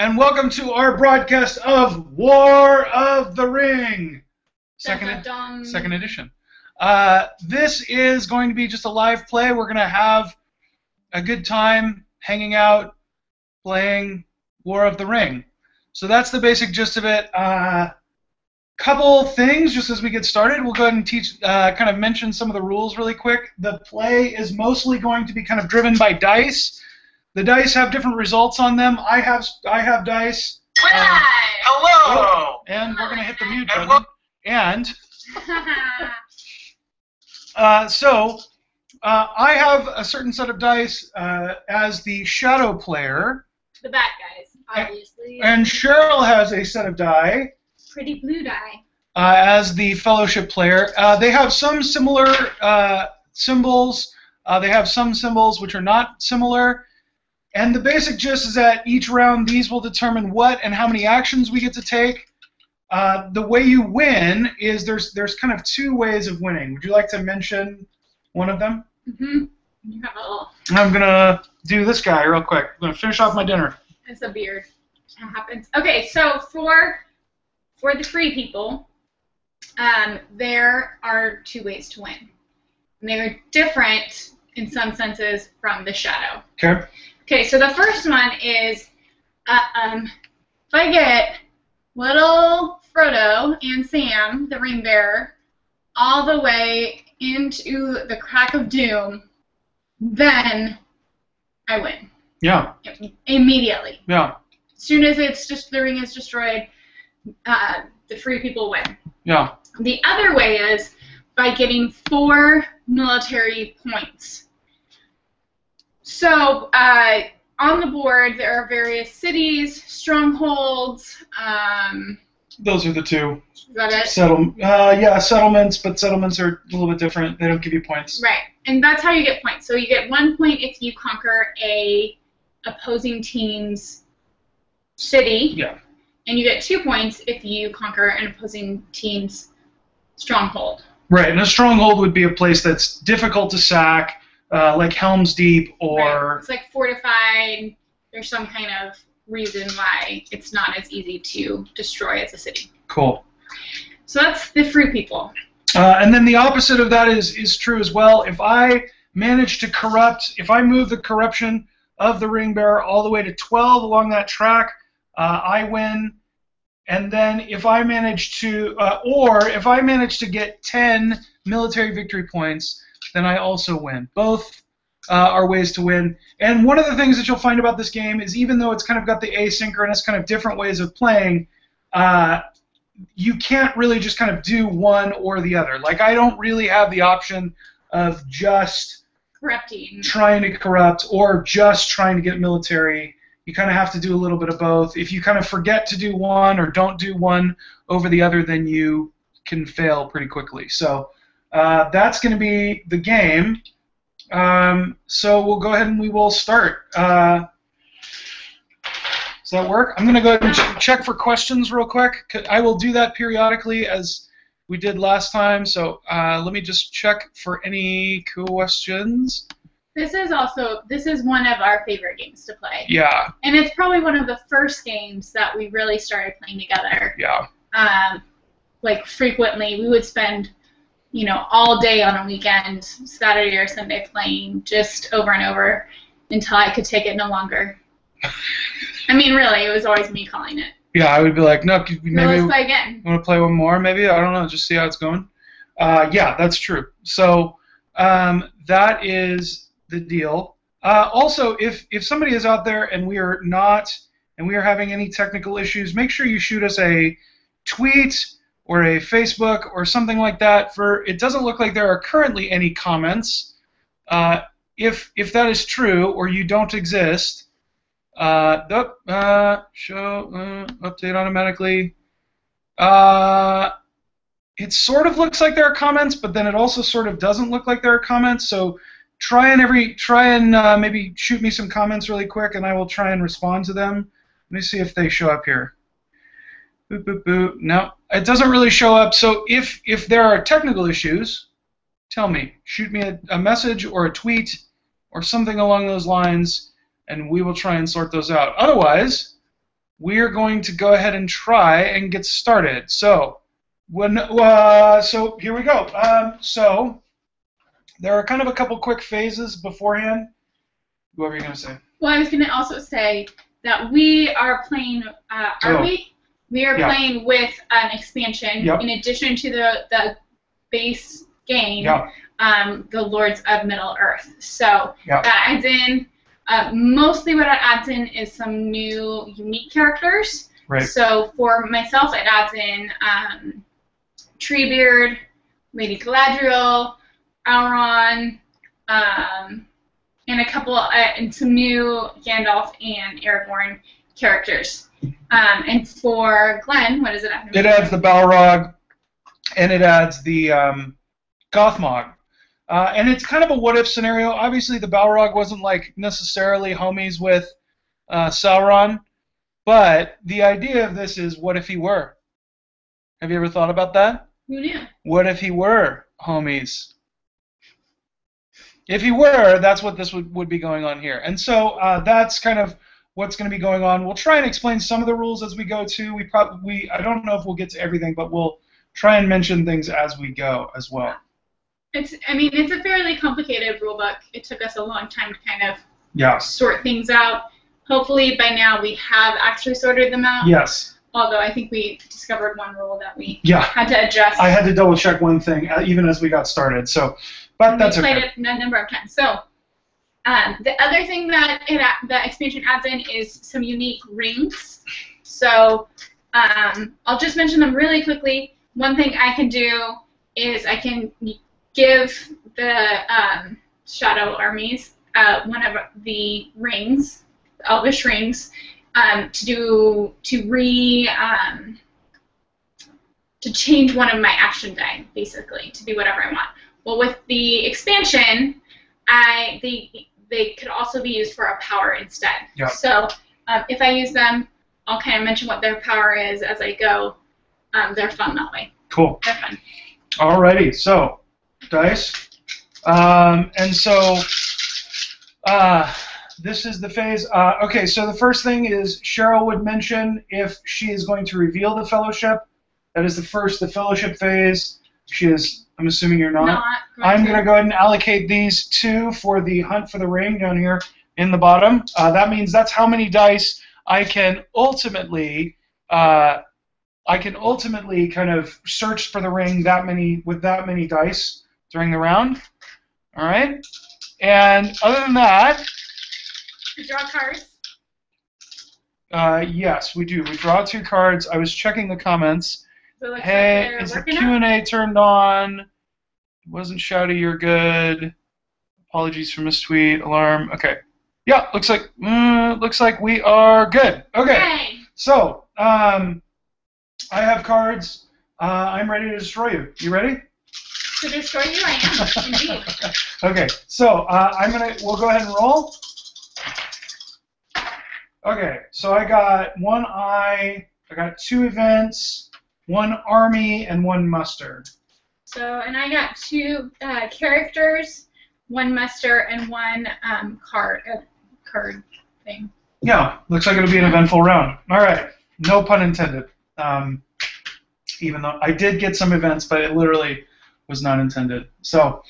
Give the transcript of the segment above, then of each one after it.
and welcome to our broadcast of War of the Ring, second edition. This is going to be just a live play. We're going to have a good time hanging out, playing War of the Ring. So that's the basic gist of it. Couple things just as we get started. We'll go ahead and teach, kind of mention some of the rules really quick. The play is mostly going to be kind of driven by dice. The dice have different results on them. I have dice. Hello. And we're going to hit the mute button. And I have a certain set of dice as the shadow player. The bad guys, obviously. And Cheryl has a set of die. Pretty blue die. As the fellowship player. They have some similar symbols. They have some symbols which are not similar. And the basic gist is that each round these will determine what and how many actions we get to take. The way you win is there's kind of two ways of winning. Would you like to mention one of them? Mm-hmm. You have a little. I'm going to do this guy real quick. I'm going to finish off my dinner. It's a beard. That happens. Okay, so for the free people, there are two ways to win. And they're different in some senses from the shadow. Okay. Okay, so the first one is if I get little Frodo and Sam, the Ringbearer, all the way into the Crack of Doom, then I win. Yeah. Immediately. Yeah. As soon as the ring is destroyed, the free people win. Yeah. The other way is by getting 4 military points. So on the board there are various cities, strongholds. Those are the two. Is that it? Settlements, but settlements are a little bit different. They don't give you points. Right, and that's how you get points. So you get 1 point if you conquer a opposing team's city. Yeah. And you get 2 points if you conquer an opposing team's stronghold. Right, and a stronghold would be a place that's difficult to sack, like Helm's Deep, or... Right. It's like fortified. There's some kind of reason why it's not as easy to destroy as a city. Cool. So that's the free people. And then the opposite of that is true as well. If I manage to if I move the corruption of the Ringbearer all the way to 12 along that track, I win. And then if I manage to, if I manage to get 10 military victory points, then I also win. Both are ways to win. And one of the things that you'll find about this game is even though it's kind of got the asynchronous kind of different ways of playing, you can't really just kind of do one or the other. Like I don't really have the option of just trying to corrupt or just trying to get military. You kind of have to do a little bit of both. If you kind of forget to do one or don't do one over the other, then you can fail pretty quickly. So that's going to be the game. So we'll go ahead and we will start. Does that work? I'm going to go ahead and check for questions real quick. I will do that periodically as we did last time. So let me just check for any questions. This is one of our favorite games to play. Yeah. And it's probably one of the first games that we really started playing together. Yeah. Like frequently, we would spend, all day on a weekend, Saturday or Sunday, playing just over and over until I could take it no longer. I mean, really, it was always me calling it. Yeah, I would be like, no, maybe let's play again. Want to play one more? Maybe I don't know. Just see how it's going. Yeah, that's true. So that is the deal. Also, if somebody is out there and we are having any technical issues, make sure you shoot us a tweet or a Facebook or something like that. It doesn't look like there are currently any comments. If that is true or you don't exist, show update automatically. It sort of looks like there are comments, but then it also sort of doesn't look like there are comments. So try and maybe shoot me some comments really quick, and I will try and respond to them. Let me see if they show up here. Boop, boop, boop. No, it doesn't really show up. So if there are technical issues, tell me. Shoot me a message or a tweet or something along those lines, and we will try and sort those out. Otherwise, we're going to go ahead and try and get started. So, so here we go. So there are kind of a couple quick phases beforehand. What were you going to say? Well, I was going to also say that we are playing, We are playing with an expansion in addition to the base game, the Lords of Middle-earth. So that adds in, mostly what it adds in is some new unique characters. Right. So for myself, it adds in Treebeard, Lady Galadriel, Sauron, and a couple, and some new Gandalf and Aragorn characters. And for Glen, what does it add? It adds the Balrog, and it adds the Gothmog. And it's kind of a what-if scenario. Obviously, the Balrog wasn't like necessarily homies with Sauron, but the idea of this is, what if he were? Have you ever thought about that? Who knew? What if he were homies? If he were, that's what this would be going on here. And so that's kind of what's going to be going on. We'll try and explain some of the rules as we go too. I don't know if we'll get to everything, but we'll try and mention things as we go as well. It's a fairly complicated rule book. It took us a long time to kind of sort things out. Hopefully by now we have actually sorted them out. Yes. Although I think we discovered one rule that we had to adjust. I had to double check one thing even as we got started. So, but that's okay. We played it a number of times. So the other thing that the expansion adds in is some unique rings. So I'll just mention them really quickly. One thing I can do is I can give the Shadow Armies one of the rings, the Elvish rings, to change one of my action die, basically, to be whatever I want. Well, with the expansion, they could also be used for a power instead. Yep. So if I use them, I'll kind of mention what their power is as I go. They're fun that way. Cool. They're fun. Alrighty, so dice, and so this is the phase. Okay, so the first thing is Cheryl would mention if she is going to reveal the fellowship. That is the Fellowship phase. She is. I'm assuming you're not. I'm going to go ahead and allocate these two for the Hunt for the Ring down here in the bottom. That means that's how many dice I can ultimately kind of search for the ring with that many dice during the round. All right. And other than that, we draw cards. yes, we do. We draw 2 cards. I was checking the comments. So hey, is the Q&A turned on? It wasn't shouty. You're good. Apologies for mistweet. Alarm. Okay. Yeah, looks like we are good. Okay. Yay. So I have cards. I'm ready to destroy you. You ready? To destroy you, I am. Indeed. Okay. So we'll go ahead and roll. Okay. So I got 1 eye. I got 2 events, 1 army, and 1 muster. So, and I got 2 characters, 1 muster, and 1 card thing. Yeah, looks like it'll be an eventful round. All right, no pun intended. Even though I did get some events, but it literally was not intended. So,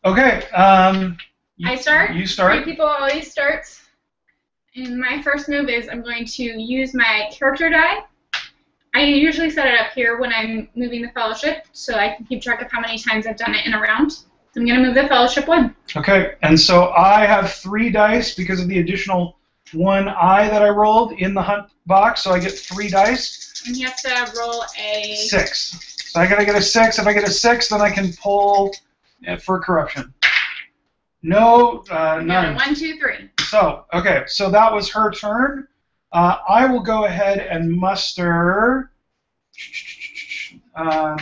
okay. I start. You start. 3 people always starts. And my first move is I'm going to use my character die. I usually set it up here when I'm moving the Fellowship, so I can keep track of how many times I've done it in a round. So I'm going to move the Fellowship 1. Okay, and so I have 3 dice because of the additional 1 eye that I rolled in the hunt box, so I get 3 dice. And you have to roll a 6. So I got to get a 6. If I get a 6, then I can pull for corruption. No, none. 1, 2, 3. So, okay, so that was her turn. I will go ahead and muster. I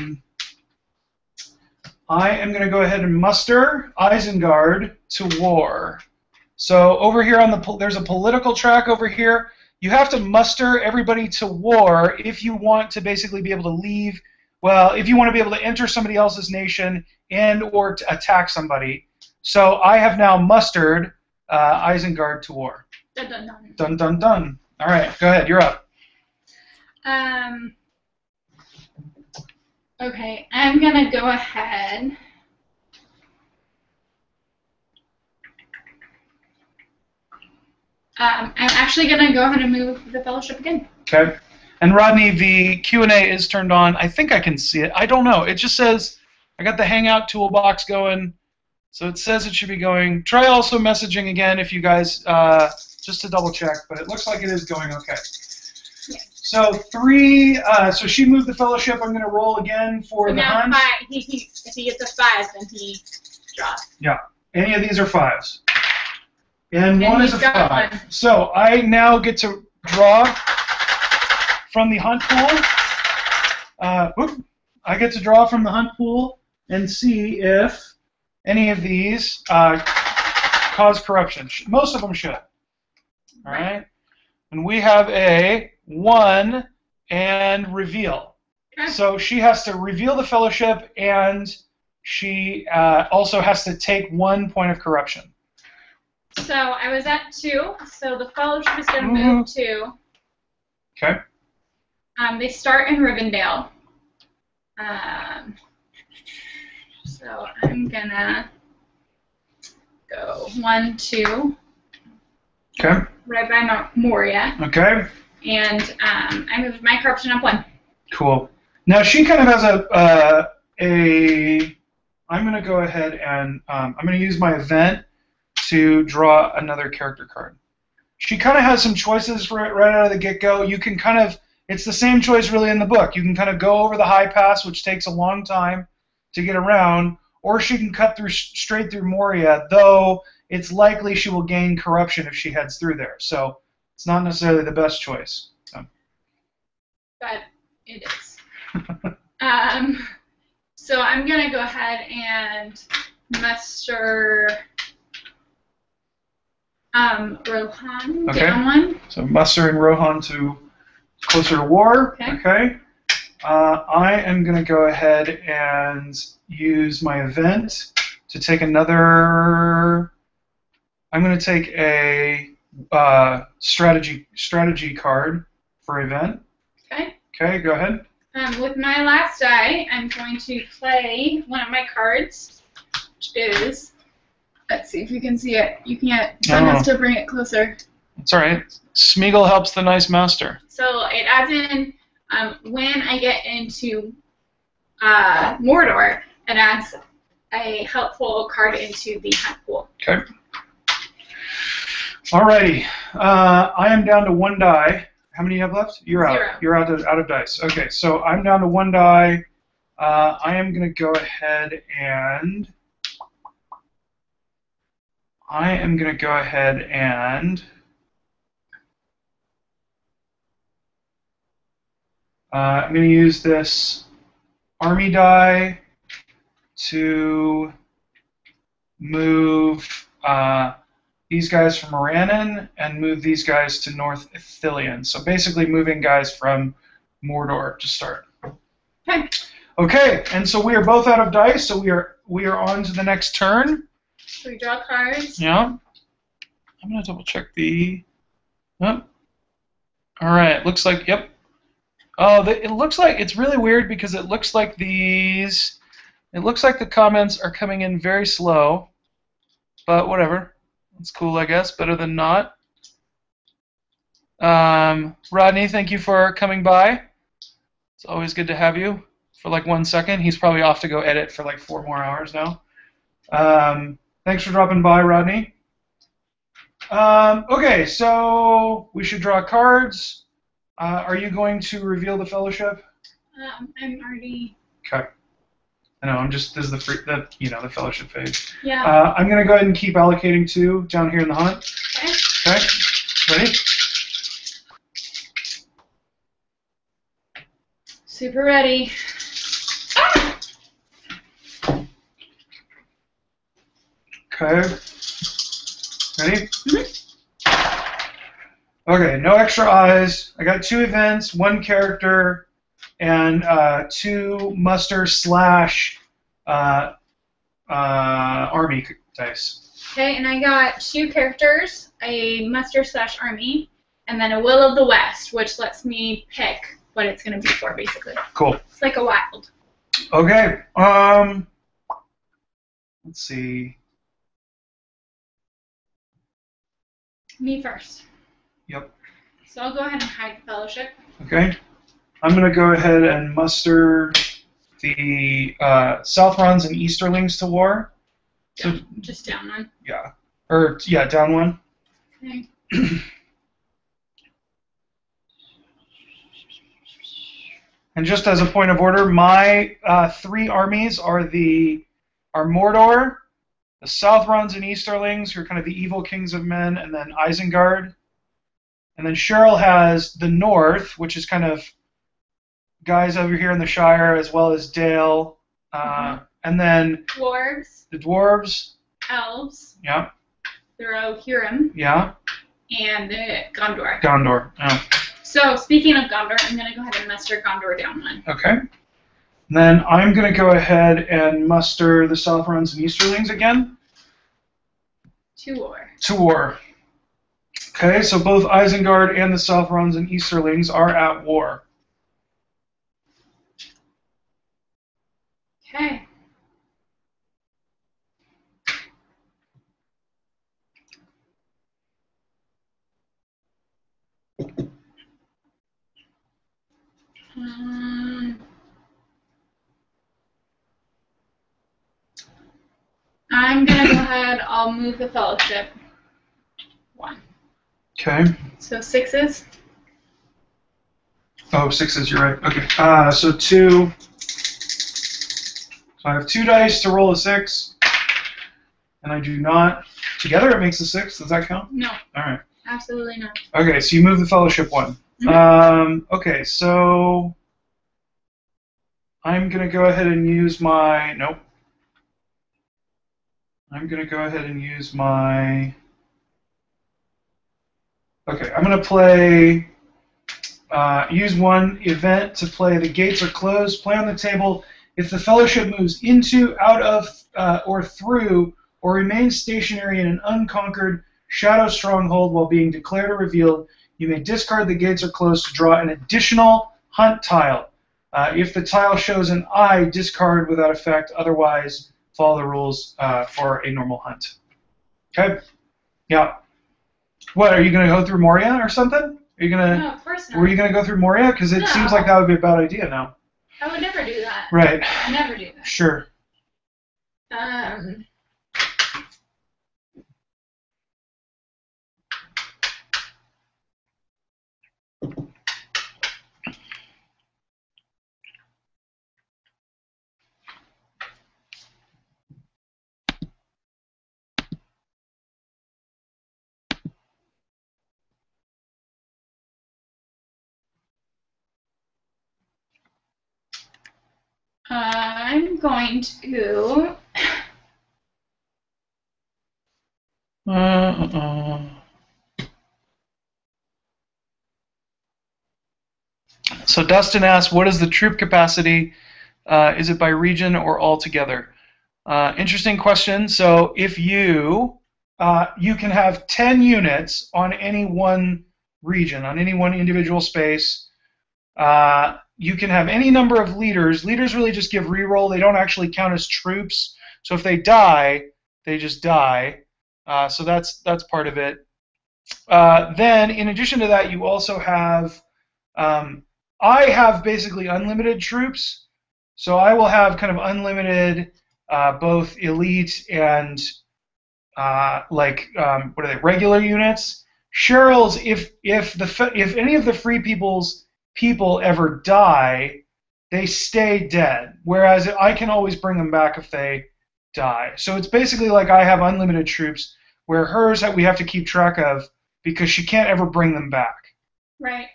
am going to go ahead and muster Isengard to war. So over here there's a political track over here. You have to muster everybody to war if you want to basically be able to leave. Well, if you want to be able to enter somebody else's nation and/or to attack somebody. So I have now mustered Isengard to war. Dun dun dun. Dun dun dun. All right, go ahead. You're up. Okay, I'm gonna go ahead. I'm actually gonna go ahead and move the fellowship again. Okay. And Rodney, the Q&A is turned on. I think I can see it. I don't know. It just says I got the Hangout toolbox going, so it says it should be going. Try also messaging again if you guys, just to double check. But it looks like it is going okay. Yeah. So 3. So she moved the fellowship. I'm going to roll again for the now hunt. if he gets a 5, then he draws. Yeah. Any of these are 5s. And 1 is a 5. One. So I now get to draw from the hunt pool. I get to draw from the hunt pool and see if any of these cause corruption. Most of them should. All right. And we have a 1 and reveal. Okay. So she has to reveal the fellowship, and she also has to take 1 point of corruption. So I was at 2, so the fellowship is going to move 2. Okay. They start in Rivendell. So I'm going to go 1, 2. Okay. Right by Moria. Okay. And I moved my corruption up 1. Cool. Now she kind of has I'm going to go ahead and I'm going to use my event to draw another character card. She kind of has some choices right out of the get-go. You can kind of, it's the same choice really in the book. You can kind of go over the high pass, which takes a long time to get around, or she can cut through straight through Moria, though it's likely she will gain corruption if she heads through there. So it's not necessarily the best choice. So. But it is. So I'm going to go ahead and muster Rohan down 1. So mustering Rohan to closer to war. Okay. I am going to go ahead and use my event to take another. I'm going to take a strategy card for event. Okay. Okay, go ahead. With my last die, I'm going to play one of my cards, which is. Let's see if you can see it. You can't. Someone has to bring it closer. It's all right. Smeagol helps the nice master. So it adds in when I get into Mordor, it adds a helpful card into the hunt pool. Okay. Alrighty. I am down to 1 die. How many do you have left? You're out. 0. You're out of dice. Okay, so I'm down to 1 die. I am going to go ahead and. I'm going to use this army die to move these guys from Morannon and move these guys to North Ithilien. So basically moving guys from Mordor to start. Okay. Okay, and so we are both out of dice, so we are on to the next turn. So we draw cards. Yeah. I'm going to double check the... Yep. Alright, looks like... Yep. Oh, it looks like... It's really weird because it looks like these... It looks like the comments are coming in very slow. But whatever. It's cool, I guess. Better than not. Rodney, thank you for coming by. It's always good to have you for like 1 second. He's probably off to go edit for like 4 more hours now. Thanks for dropping by, Rodney. Okay, so we should draw cards. Are you going to reveal the fellowship? I'm already. Okay. I know. This is the fellowship phase. Yeah. I'm gonna go ahead and keep allocating 2 down here in the hunt. Okay. Okay. Ready? Super ready. Okay. Ready? Mm-hmm. Okay, no extra eyes. I got 2 events, 1 character, and 2 muster / army dice. Okay, and I got 2 characters, a muster / army, and then a Will of the West, which lets me pick what it's going to be for, basically. Cool. It's like a wild. Okay. Let's see. Me first. Yep. So I'll go ahead and hide the fellowship. Okay. I'm going to go ahead and muster the Southrons and Easterlings to war. So just down one. Yeah. Or, yeah, down one. Okay. And just as a point of order, my 3 armies are Mordor, the Southrons and Easterlings, who are kind of the evil kings of men, and then Isengard. And then Cheryl has the North, which is kind of guys over here in the Shire, as well as Dale. And then Dwarves. The dwarves. Elves. Yeah. The Rohirrim. Yeah. And the Gondor. Gondor. Yeah. So, speaking of Gondor, I'm going to go ahead and muster Gondor down one. Okay. And then I'm going to go ahead and muster the Southrons and Easterlings again. To war. To war. Okay, so both Isengard and the Southrons and Easterlings are at war. Okay. I'm going to go ahead, I'll move the fellowship. 1. Okay. So 6s. Oh, 6s, you're right. Okay. So 2. So I have 2 dice to roll a 6. And I do not. Together it makes a 6. Does that count? No. All right. Absolutely not. Okay, so you move the fellowship 1. Mm-hmm. Okay, so I'm going to go ahead and use my... Nope. I'm going to go ahead and use my... Okay, I'm going to play... use one event to play The Gates Are Closed. Play on the table. If the fellowship moves into, out of, or through, or remains stationary in an unconquered shadow stronghold while being declared or revealed, you may discard The Gates Are Closed to draw an additional hunt tile. If the tile shows an eye, discard without effect. Otherwise, follow the rules for a normal hunt. Okay? Yeah. What, are you going to go through Moria or something? Are you gonna? No, of course not. Were you going to go through Moria? Because it seems like that would be a bad idea now. I would never do that. Right. I never do that. Sure. I'm going to... So Dustin asks, what is the troop capacity? Is it by region or all together? Interesting question. So if you can have 10 units on any one region, on any one individual space. You can have any number of leaders. Leaders really just give reroll. They don't actually count as troops. So if they die, they just die. So that's part of it. Then, in addition to that, you also have... I have basically unlimited troops. So I will have kind of unlimited both elite and what are they, regular units. Cheryl's, if any of the Free People's people ever die, they stay dead, whereas I can always bring them back if they die. So it's basically like I have unlimited troops, where hers we have to keep track of because she can't ever bring them back. Right.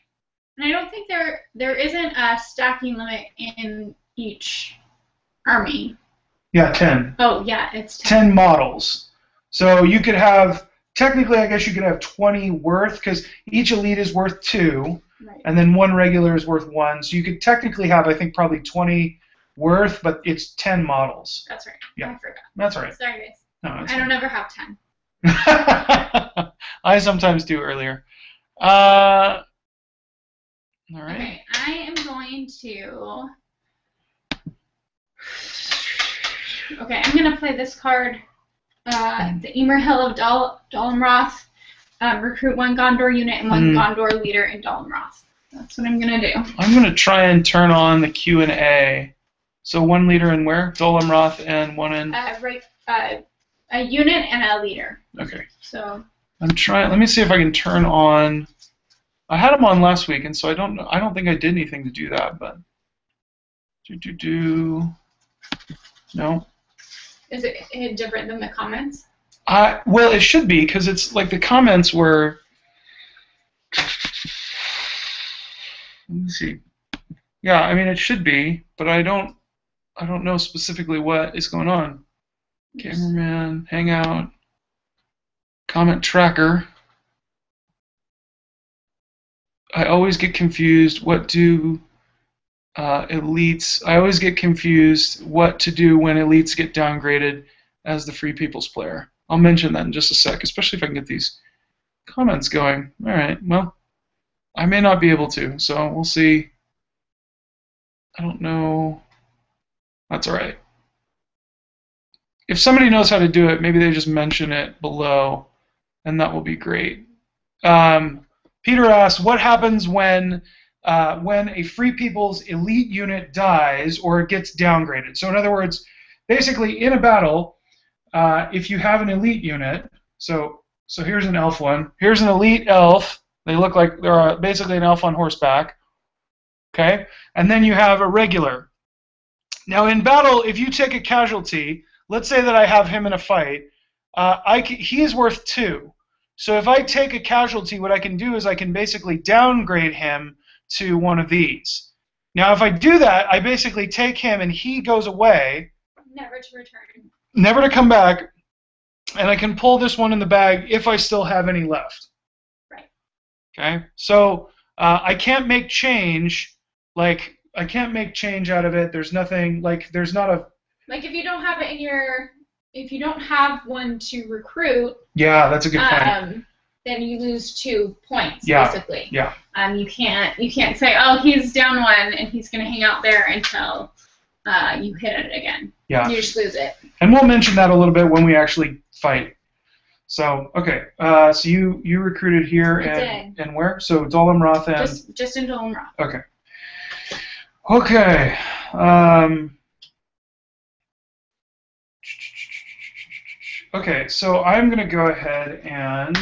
And I don't think there isn't a stacking limit in each army. Yeah, 10. Oh, yeah, it's 10. 10 models. So you could have, technically I guess you could have 20 worth, because each elite is worth 2. Right. And then one regular is worth 1. So you could technically have, I think, probably 20 worth, but it's 10 models. That's right. Yeah. I forgot. That's all right. Sorry, guys. No, I don't ever have 10. I sometimes do earlier. All right. Okay, I am going to... Okay, I'm going to play this card. The Emer Hill of Dalamroth. Recruit one Gondor unit and one Gondor leader in Dalamroth. That's what I'm going to do. I'm going to try and turn on the Q&A. So one leader in where? Dalamroth and one in... A unit and a leader. Okay. So... I'm trying... Let me see if I can turn on... I had them on last week, and so I don't think I did anything to do that, but... No. Is it different than the comments? Well, it should be, because it's like the comments were... Let me see. Yeah, I mean, it should be, but I don't know specifically what is going on. Cameraman, Hangout, comment tracker. I always get confused. What do elites... I always get confused what to do when elites get downgraded as the Free People's player. I'll mention that in just a sec, especially if I can get these comments going. All right, well, I may not be able to, so we'll see. I don't know. That's all right. If somebody knows how to do it, maybe they just mention it below, and that will be great. Peter asks, what happens when a Free People's elite unit dies or it gets downgraded? So in other words, basically in a battle, if you have an elite unit, so here's an elf one. Here's an elite elf. They look like they're basically an elf on horseback. Okay? And then you have a regular. Now in battle, if you take a casualty, let's say that I have him in a fight, he is worth 2. So if I take a casualty, what I can do is I can basically downgrade him to one of these. Now if I do that, I basically take him and he goes away. Never to return. Never to come back. And I can pull this one in the bag if I still have any left. Right. Okay? So I can't make change. Like, I can't make change out of it. There's nothing, like, there's not a... Like, if you don't have it in your... If you don't have one to recruit... Yeah, that's a good point. Then you lose 2 points, yeah, basically. Yeah. You can't say, oh, he's down 1, and he's going to hang out there until you hit it again. Yeah. You just lose it. And we'll mention that a little bit when we actually fight. So, okay. So you recruited here and where? So Dalamroth and... Just in Dalamroth. Okay. Okay. Okay, so I'm going to go ahead and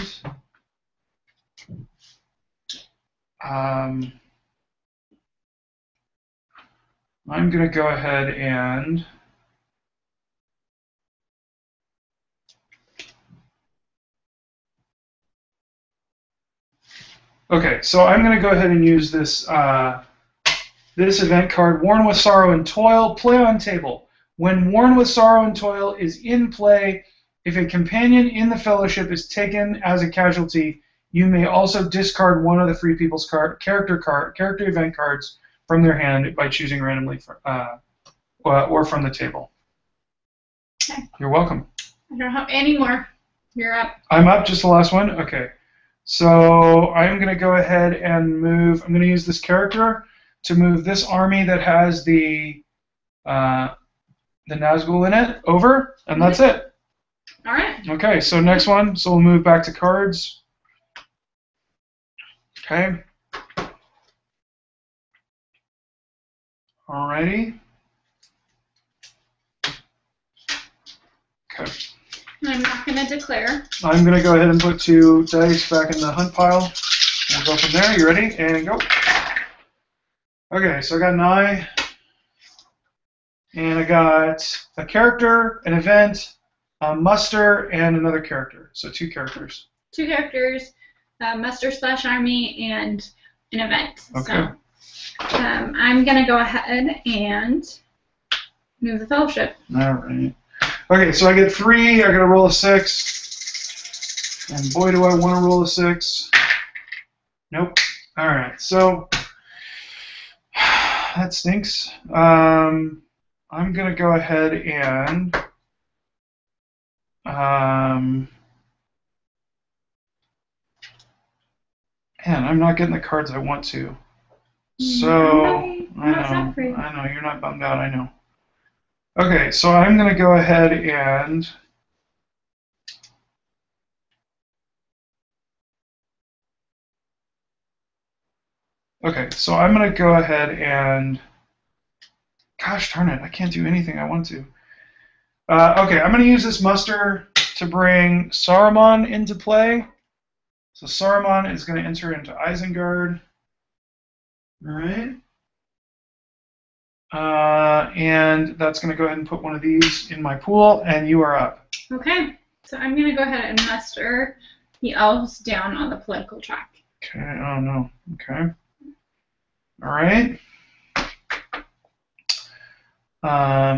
okay, so I'm going to go ahead and use this this event card, Worn with Sorrow and Toil, play on table. When Worn with Sorrow and Toil is in play, if a companion in the Fellowship is taken as a casualty, you may also discard one of the Free People's character event cards from their hand by choosing randomly or from the table. Okay. You're welcome. I don't have any more. You're up. I'm up, just the last one? Okay. So I'm going to go ahead and move. I'm going to use this character to move this army that has the Nazgul in it over, and that's it. All right. Okay, so next one. So we'll move back to cards. Okay. Alrighty. Okay. I'm not going to declare. I'm going to go ahead and put 2 dice back in the hunt pile. We'll go from there. You ready? And go. Okay, so I got an eye. And I got a character, an event, a muster, and another character. So 2 characters. 2 characters, muster / army, and an event. Okay. So I'm going to go ahead and move the Fellowship. All right. Okay, so I get 3. I got to roll a 6. And boy, do I want to roll a 6. Nope. All right, so that stinks. I'm going to go ahead and man, I'm not getting the cards I want to. So, I know, you're not bummed out, I know. Okay, so I'm going to go ahead and... Okay, so I'm going to go ahead and... Gosh darn it, I can't do anything I want to. Okay, I'm going to use this muster to bring Saruman into play. So Saruman is going to enter into Isengard. All right. And that's going to go ahead and put one of these in my pool, and you are up. Okay, so I'm going to go ahead and muster the elves down on the political track. Okay, oh no. Okay. All right. I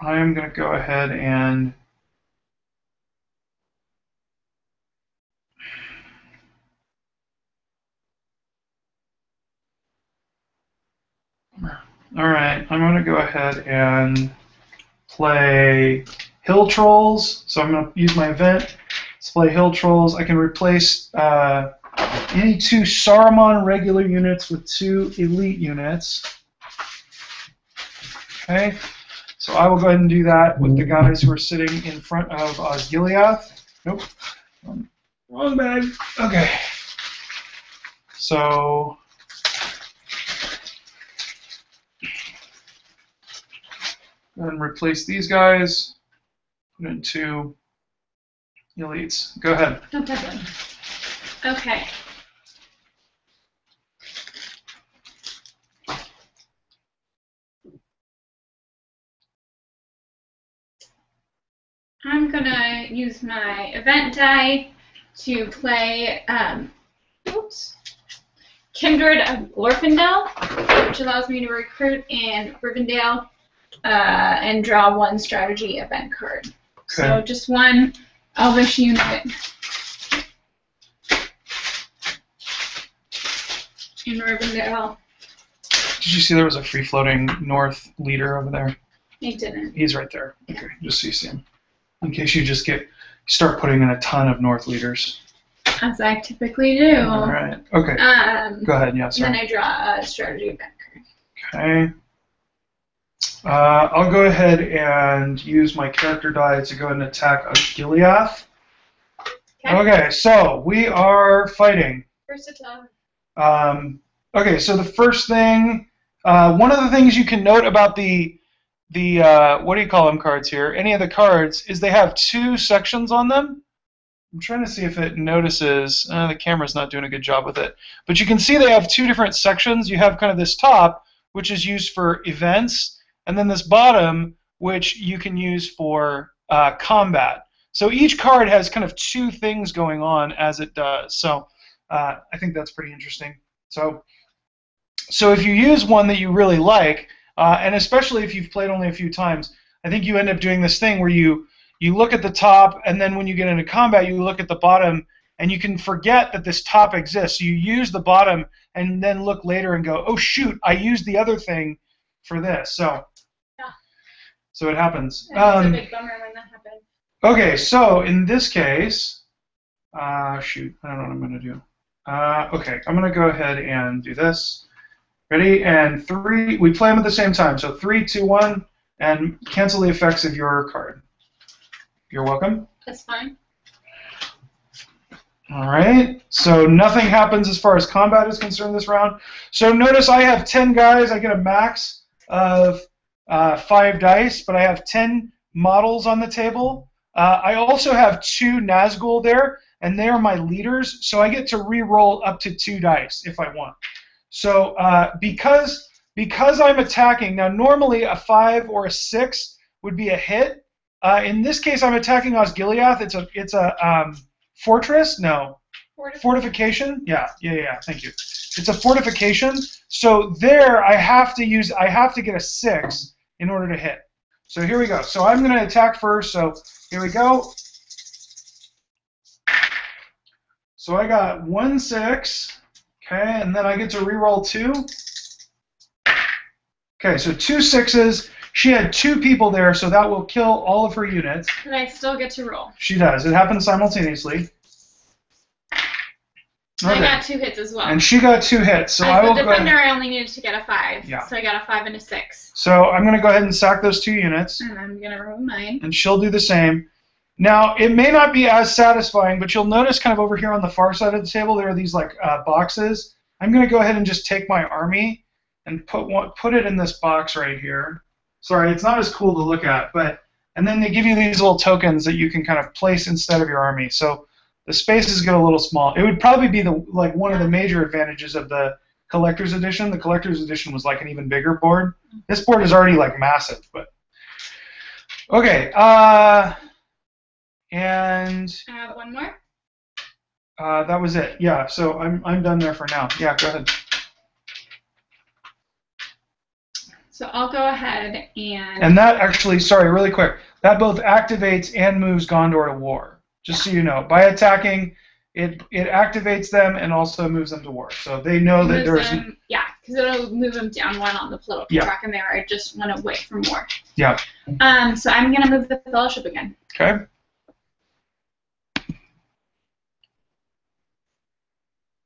am going to go ahead and all right, I'm going to go ahead and play Hill Trolls. So I'm going to use my event to play Hill Trolls. I can replace any 2 Saruman regular units with 2 elite units. Okay, so I will go ahead and do that with the guys who are sitting in front of Osgiliath. Nope, wrong bag. Okay, so go ahead and replace these guys. Put in 2 elites. Go ahead. No problem. Okay. I'm going to use my event die to play Kindred of Glorfindel, which allows me to recruit in Rivendell and draw 1 strategy event card. Okay. So just 1 Elvish unit in Rivendell. Did you see there was a free-floating North leader over there? I didn't. He's right there. Okay, just so you see him. In case you just start putting in a ton of North leaders. As I typically do. All right. Okay. Go ahead. Yeah. Sorry. And then I draw a strategy event card. Okay. I'll go ahead and use my character die to go ahead and attack Osgiliath. Okay. So we are fighting. First attack. Okay. So the first thing, one of the things you can note about the what do you call them cards here? Any of the cards is they have 2 sections on them. I'm trying to see if it notices. The camera's not doing a good job with it. But you can see they have 2 different sections. You have kind of this top, which is used for events, and then this bottom, which you can use for combat. So each card has kind of 2 things going on as it does. So I think that's pretty interesting. So if you use one that you really like, and especially if you've played only a few times, I think you end up doing this thing where you look at the top, and then when you get into combat, you look at the bottom, and you can forget that this top exists. So you use the bottom, and then look later and go, oh shoot, I used the other thing for this. So, so it happens. It's a big bummer when that happens. Okay, so in this case, shoot, I don't know what I'm going to do. Okay, I'm going to go ahead and do this. Ready? And 3, we play them at the same time. So 3, 2, 1, and cancel the effects of your card. You're welcome. That's fine. All right. So nothing happens as far as combat is concerned this round. So notice I have 10 guys. I get a max of 5 dice, but I have 10 models on the table. I also have 2 Nazgul there, and they are my leaders, so I get to re-roll up to 2 dice if I want. So because I'm attacking, now normally a 5 or a 6 would be a hit. In this case, I'm attacking Osgiliath. It's a fortress? No. Fortification? Yeah. Thank you. It's a fortification. So there, I have to get a 6 in order to hit. So here we go. So I'm going to attack first. So here we go. So I got 1 6. Okay, and then I get to reroll 2. Okay, so 2 6s. She had 2 people there, so that will kill all of her units. And I still get to roll. She does. It happens simultaneously. I got 2 hits as well. And she got 2 hits. So as I will the defender, go ahead. I only needed to get a 5. Yeah. So I got a 5 and a 6. So I'm going to go ahead and sack those 2 units. And I'm going to remove mine. And she'll do the same. Now, it may not be as satisfying, but you'll notice kind of over here on the far side of the table, there are these like boxes. I'm going to go ahead and just take my army and put it in this box right here. Sorry, it's not as cool to look at, and then they give you these little tokens that you can kind of place instead of your army. So the spaces get a little small. It would probably be one of the major advantages of the collector's edition. The collector's edition was like an even bigger board. This board is already like massive, but okay. And I have one more. that was it. Yeah. So I'm done there for now. Yeah. Go ahead. So I'll go ahead and. And that actually, sorry, really quick. That both activates and moves Gondor to war. Just so you know, by attacking, it activates them and also moves them to war. So they know that there's. Yeah, because it'll move them down 1 on the political track, and I just went away from war. Yeah. So I'm gonna move the fellowship again. Okay.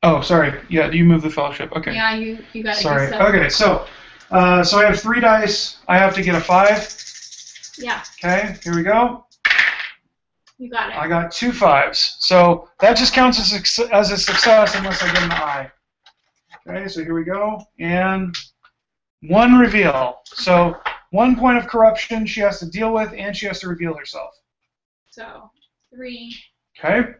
Oh, sorry. Yeah, you move the fellowship. Okay. Yeah, you got it. Sorry. Okay, so I have 3 dice. I have to get a 5. Yeah. Okay. Here we go. You got it. I got 2 5s. So that just counts as a success unless I get an I. Okay. So here we go. And 1 reveal. So 1 point of corruption she has to deal with, and she has to reveal herself. So 3. Okay.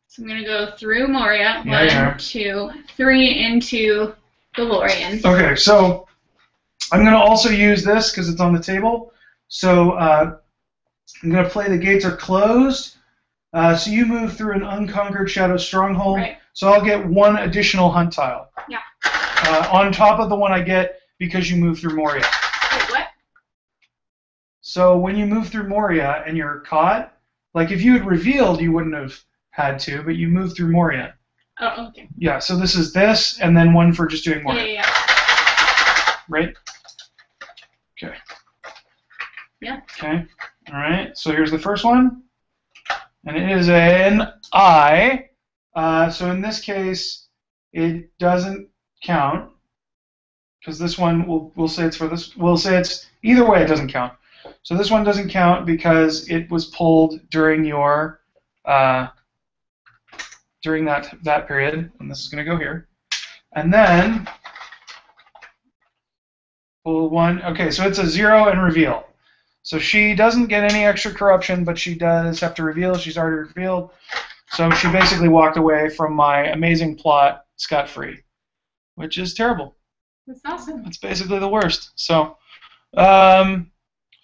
So I'm going to go through Moria, 1, 2, 3 into the Lorien. Okay, so I'm going to also use this because it's on the table. So I'm going to play the gates are closed. So you move through an unconquered shadow stronghold. Right. So I'll get 1 additional hunt tile. Yeah. On top of the one I get because you move through Moria. Wait, what? So when you move through Moria and you're caught, like if you had revealed, you wouldn't have had to, but you move through Moria. Oh, okay. Yeah, so this is this, and then 1 for just doing Moria. Yeah. Right? Okay. Yeah. Okay. All right. So here's the first one, and it is an I. So in this case, it doesn't count because this one we'll say it's for this. We'll say it's either way. It doesn't count. So this one doesn't count because it was pulled during your during that period, and this is going to go here, and then pull 1. Okay, so it's a 0 and reveal. So she doesn't get any extra corruption, but she does have to reveal. She's already revealed. So she basically walked away from my amazing plot scot-free, which is terrible. That's awesome. It's basically the worst. So,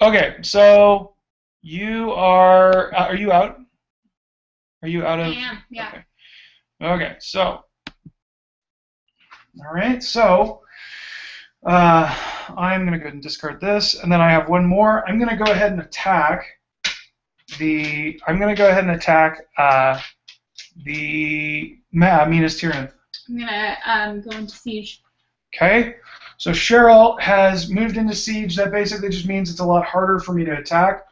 okay, so you are you out? Are you out of? I am, yeah. Okay. Okay, so, all right, so I'm going to go ahead and discard this, and then I have 1 more. I'm going to go ahead and attack the. I'm going to go ahead and attack the Minas Tirinth. I'm going to go into siege. Okay, so Cheryl has moved into siege. That basically just means it's a lot harder for me to attack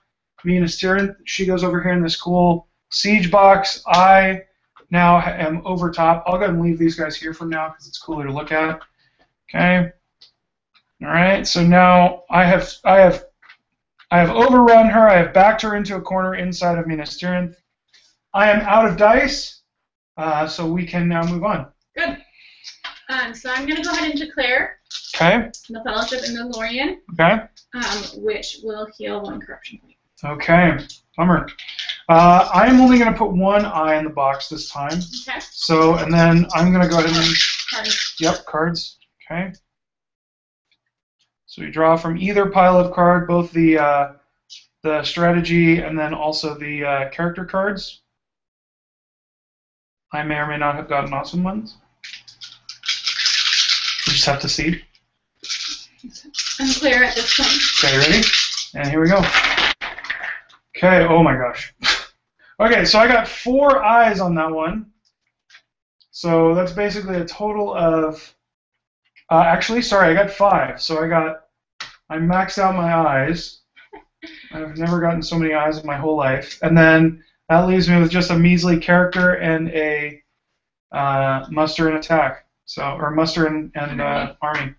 Minas Tirith. She goes over here in this cool siege box. I now am over top. I'll go ahead and leave these guys here for now because it's cooler to look at. Okay. All right. So now I have overrun her. I have backed her into a corner inside of Minas Tirith. I am out of dice, so we can now move on. Good. So I'm going to go ahead and declare Okay. the Fellowship in the Lorien, Okay. which will heal 1 corruption point. Okay. Bummer. I'm only going to put 1 eye in the box this time. Okay. So, and then I'm going to go ahead and... Cards. Yep, cards. Okay. So you draw from either pile of card, both the strategy and then also the character cards. I may or may not have gotten awesome ones. You just have to see. Unclear at this point. Okay, ready? And here we go. Okay, oh my gosh. Okay, so I got 4 eyes on that one. So that's basically a total of... actually, sorry, I got 5. So I maxed out my eyes. I've never gotten so many eyes in my whole life. And then That leaves me with just a measly character and a muster and attack. So, or muster and army.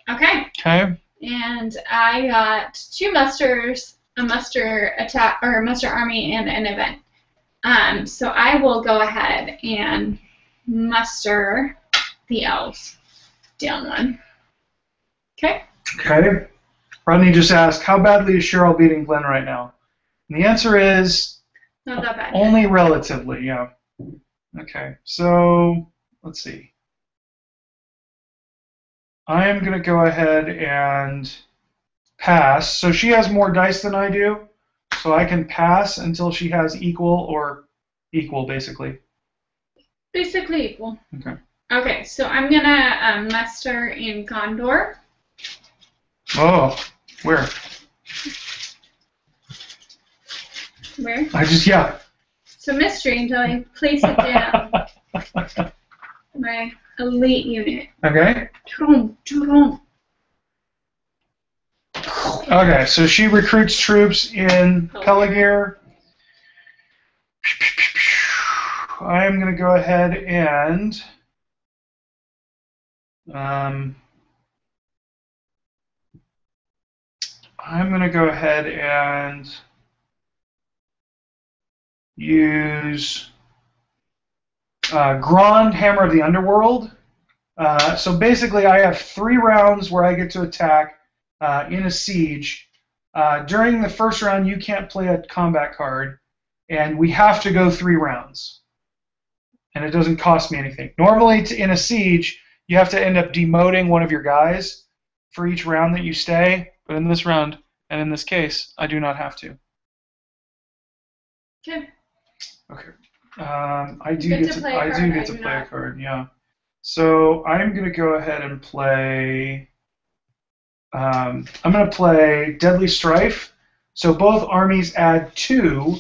Okay. Okay. And I got 2 musters, a muster attack or a muster army, and an event. So I will go ahead and muster the elves. Down 1. Okay. Okay. Rodney just asked, how badly is Cheryl beating Glen right now? And the answer is not that bad. Only relatively, yeah. Okay, so let's see. I am going to go ahead and pass. So she has more dice than I do, so I can pass until she has equal, basically. Basically equal. Okay. Okay, so I'm going to muster in Gondor. Oh, where? Where? Yeah. So mystery until I place it down. My elite unit. Okay. Choo-dum. Okay, so she recruits troops in Peligir. I am going to go ahead and use Grond, Hammer of the Underworld. So basically, I have 3 rounds where I get to attack in a siege. During the first round, you can't play a combat card, and we have to go 3 rounds. And it doesn't cost me anything. Normally, in a siege, you have to end up demoting one of your guys for each round that you stay. But in this round, and in this case, I do not have to. Okay. Okay. I do get to play a card, yeah. So I'm going to go ahead and play. I'm going to play Deadly Strife. So both armies add 2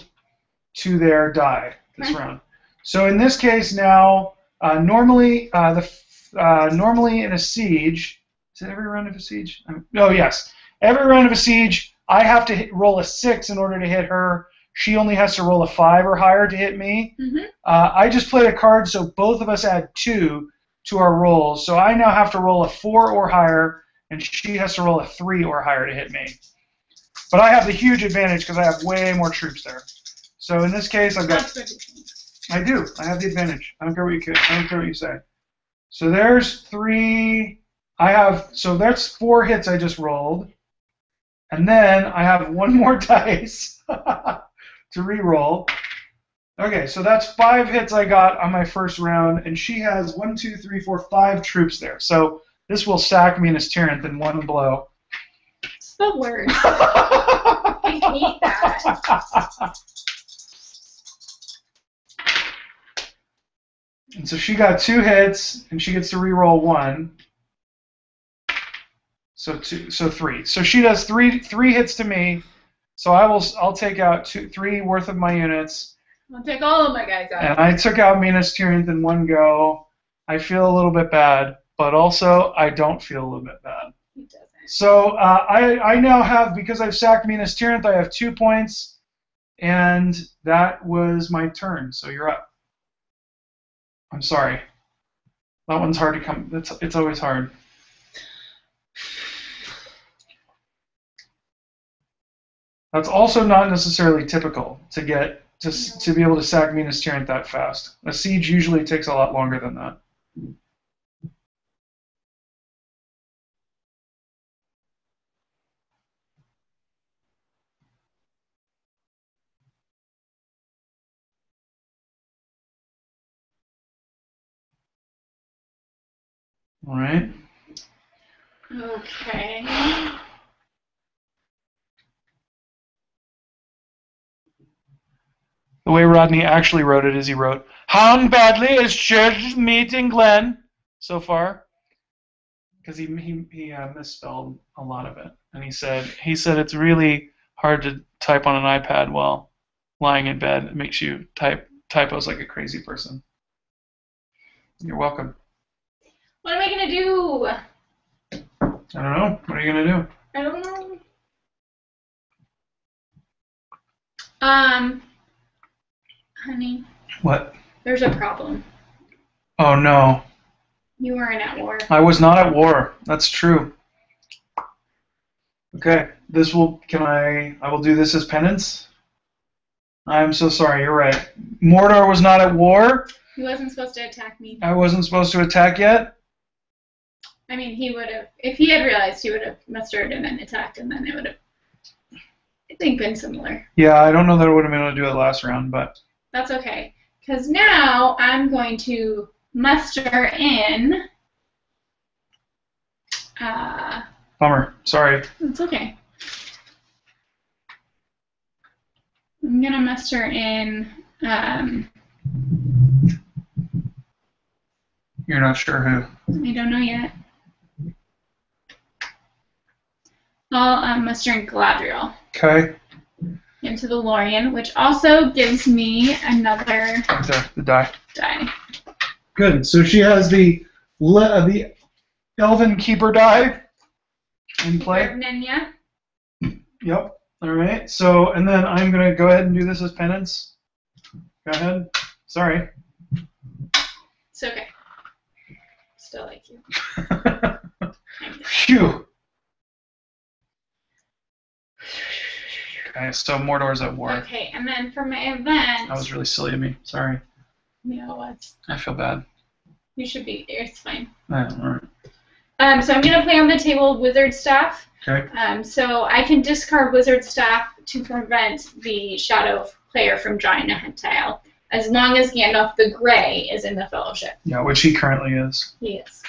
to their die this round. So in this case now, normally normally in a siege, is it every round of a siege? Oh yes, every round of a siege, I have to roll a 6 in order to hit her. She only has to roll a 5 or higher to hit me. Mm-hmm. I just played a card, so both of us add 2 to our rolls. So I now have to roll a 4 or higher, and she has to roll a 3 or higher to hit me. But I have the huge advantage because I have way more troops there. So in this case, I've got. I do. I have the advantage. I don't care what you say. So there's 3. So that's 4 hits I just rolled, and then I have 1 more dice to re-roll. Okay, so that's 5 hits I got on my first round, and she has 1, 2, 3, 4, 5 troops there. So this will sack Minas Tirinth in 1 blow. It's the worst. I hate that. And so she got 2 hits, and she gets to re-roll 1. So 3. So she does 3 hits to me. So I'll take out 3 worth of my units. I'll take all of my guys out. And I took out Minas Tirinth in 1 go. I feel a little bit bad, but also I don't feel a little bit bad. He doesn't. So I now have, because I've sacked Minas Tirinth, I have 2 points, and that was my turn. So you're up. I'm sorry. That one's hard to come. It's always hard. That's also not necessarily typical to get to be able to sack Minas Tirith that fast. A siege usually takes a lot longer than that. All right. Okay. The way Rodney actually wrote it is he wrote, "How badly is Cheryl meeting Glen?" So far, because he misspelled a lot of it, and he said it's really hard to type on an iPad while lying in bed. It makes you type typos like a crazy person. You're welcome. What am I gonna do? I don't know. What are you gonna do? I don't know. Honey, What? there's a problem. Oh no. You weren't at war. I was not at war. That's true. Okay. I will do this as penance. I'm so sorry, you're right. Mordor was not at war. He wasn't supposed to attack me. I wasn't supposed to attack yet. I mean, he would have, if he had realized, he would have mustered and then attacked, and then it would have, I think, been similar. Yeah, I don't know that I would have been able to do it last round, but... That's okay. Because now I'm going to muster in... Bummer. Sorry. It's okay. I'm going to muster in... You're not sure who? I don't know yet. I'll muster in Galadriel. Okay. Into the Lorien, which also gives me another The die. die. Good. So she has the Elven Keeper die in play. Nenya. Yep. All right. So, and then I'm going to go ahead and do this as penance. Go ahead. Sorry. It's okay. Still like you. Phew. Okay, so Mordor's at war. Okay, and then for my event... That was really silly of me. Sorry. Yeah, it was. I feel bad. You should be. It's fine. All right. So I'm going to play on the table Wizard Staff. Okay. So I can discard Wizard Staff to prevent the Shadow player from drawing a head tile, as long as Gandalf the Grey is in the Fellowship. Yeah, which he currently is. He is.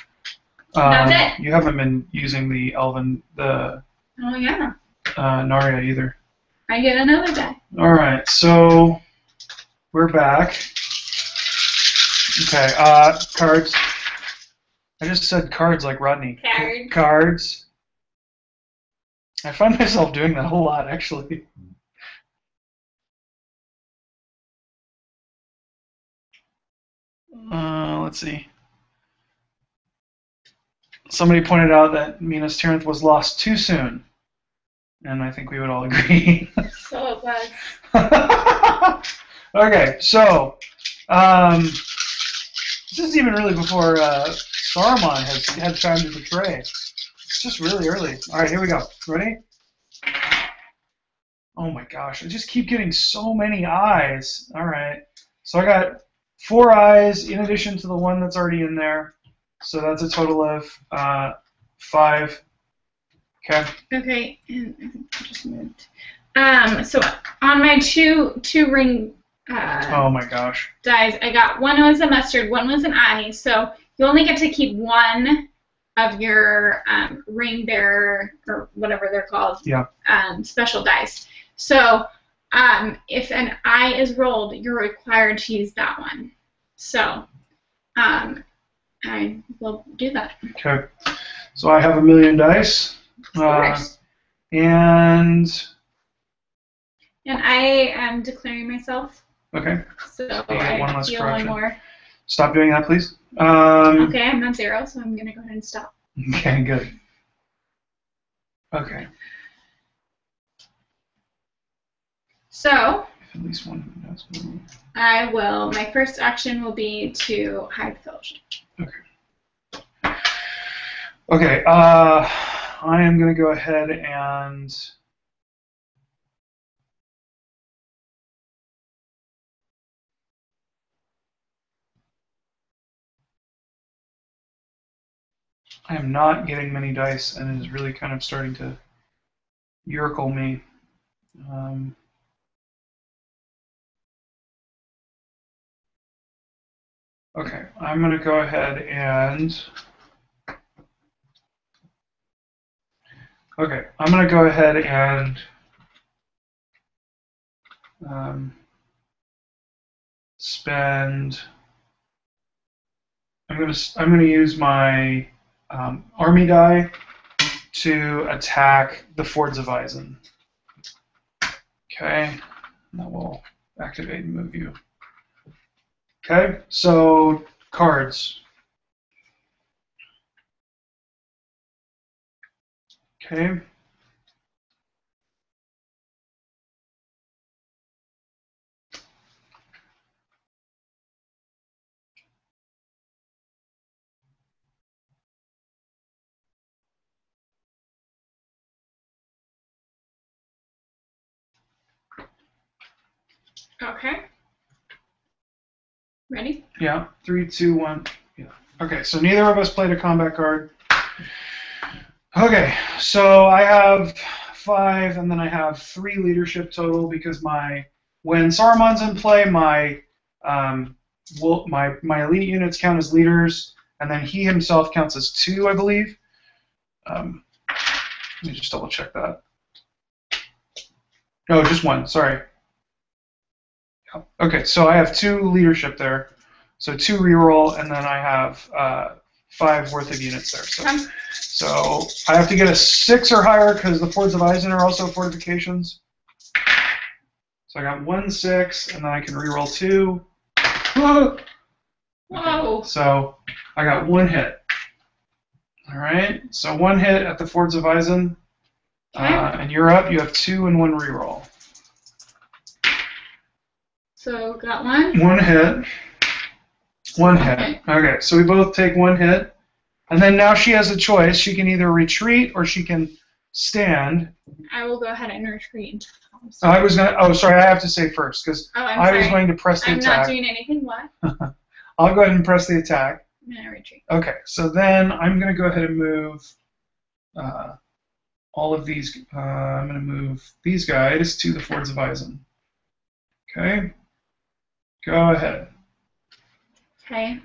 That's it. You haven't been using the Elven, Oh, yeah. Narya either. I get another die. All right, so we're back. Okay, cards. I just said cards like Rodney. Cards. Cards. I find myself doing that a lot, actually. Let's see. Somebody pointed out that Minas Tirinth was lost too soon. And I think we would all agree. So it was. Okay, so this is even really before Saruman has had time to betray. It's just really early. All right, here we go. Ready? Oh my gosh, I just keep getting so many eyes. All right, so I got 4 eyes in addition to the one that's already in there. So that's a total of 5. Okay. Okay, and I think I just moved. So on my two ring oh my gosh. dies, I got one was a mustard, one was an eye. So you only get to keep one of your Ringbearer or whatever they're called. Yeah. Special dice. So if an eye is rolled, you're required to use that one. So I will do that. Okay. So I have 1,000,000 dice. And I am declaring myself. okay. So you get one I less feel corruption. one more. Stop doing that, please. Okay, I'm on 0, so I'm gonna go ahead and stop. Okay, good. Okay. So At least one does move. I will. My first action will be to hide the fellowship. Okay. Okay. I am going to go ahead and I am not getting many dice, and it is really kind of starting to Urkel me. Okay, I'm going to go ahead and spend. I'm going to use my army die to attack the Fords of Isen. Okay, that will activate and move you. Okay, so cards. Okay. Okay. Ready? Yeah. 3, 2, 1. Yeah. Okay. So neither of us played a combat card. Okay. So I have 5, and then I have 3 leadership total because when Saruman's in play, my elite units count as leaders, and then he himself counts as 2, I believe. Let me just double check that. No, just 1. Sorry. Okay, so I have 2 leadership there. So 2 reroll, and then I have 5 worth of units there. So I have to get a 6 or higher because the Forts of Isen are also fortifications. So I got 1 6, and then I can reroll 2. Whoa! Whoa! So I got 1 hit. All right. So 1 hit at the Forts of Isen, and you're up. You have 2 and 1 reroll. So got 1. 1 hit. 1 hit. Okay. So we both take 1 hit, and then now she has a choice. She can either retreat or she can stand. I will go ahead and retreat. I was gonna. Oh, sorry. I have to say first because I was going to press the attack. I'm not doing anything. What? I'll go ahead and press the attack. I'm gonna retreat. Okay. So then I'm gonna go ahead and move all of these. I'm gonna move these guys to the Forts of Isen. Okay. Go ahead. Okay.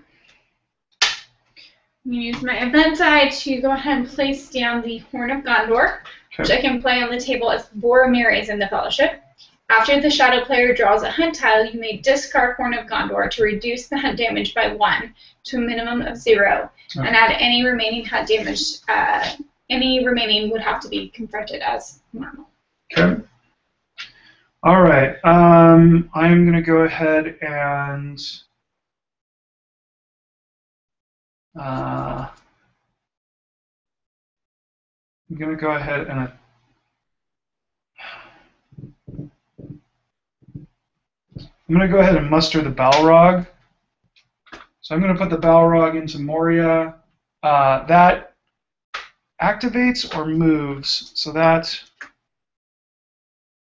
I'm going to use my event die to go ahead and place down the Horn of Gondor, which I can play on the table as Boromir's in the Fellowship. After the Shadow player draws a hunt tile, you may discard Horn of Gondor to reduce the hunt damage by 1 to a minimum of 0, and add any remaining hunt damage. Any remaining would have to be confronted as normal. Okay. All right. I'm going to go ahead and I'm going to go ahead and muster the Balrog. So I'm going to put the Balrog into Moria. That activates or moves. So that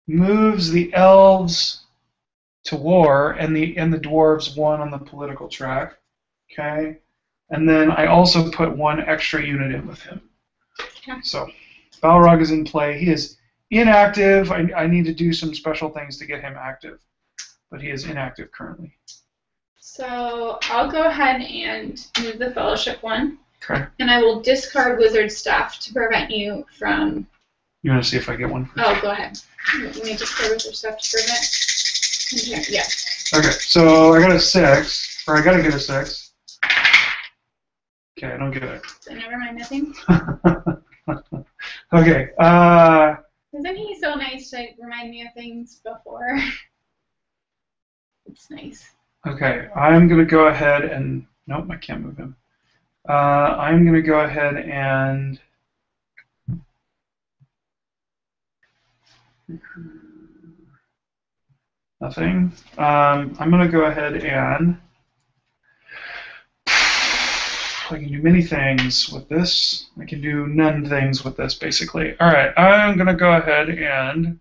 moves the elves to war and the dwarves 1 on the political track. Okay. And then I also put 1 extra unit in with him. Okay. So Balrog is in play. He is inactive. I need to do some special things to get him active, but he is inactive currently. So I'll go ahead and move the Fellowship 1. Okay. And I will discard Wizard Staff to prevent you from... You want to see if I get one? Oh, go ahead. Let me discard Wizard Staff to prevent... Yeah. Okay, so I got a 6, or I got to get a 6. Okay, I don't get it. So never mind, nothing. Okay. Isn't he so nice to remind me of things before? It's nice. Okay, I'm going to go ahead and... Nope, I can't move him. I'm going to go ahead and... Nothing. I'm going to go ahead and... I can do many things with this. I can do none things with this, basically. All right, I'm going to go ahead and...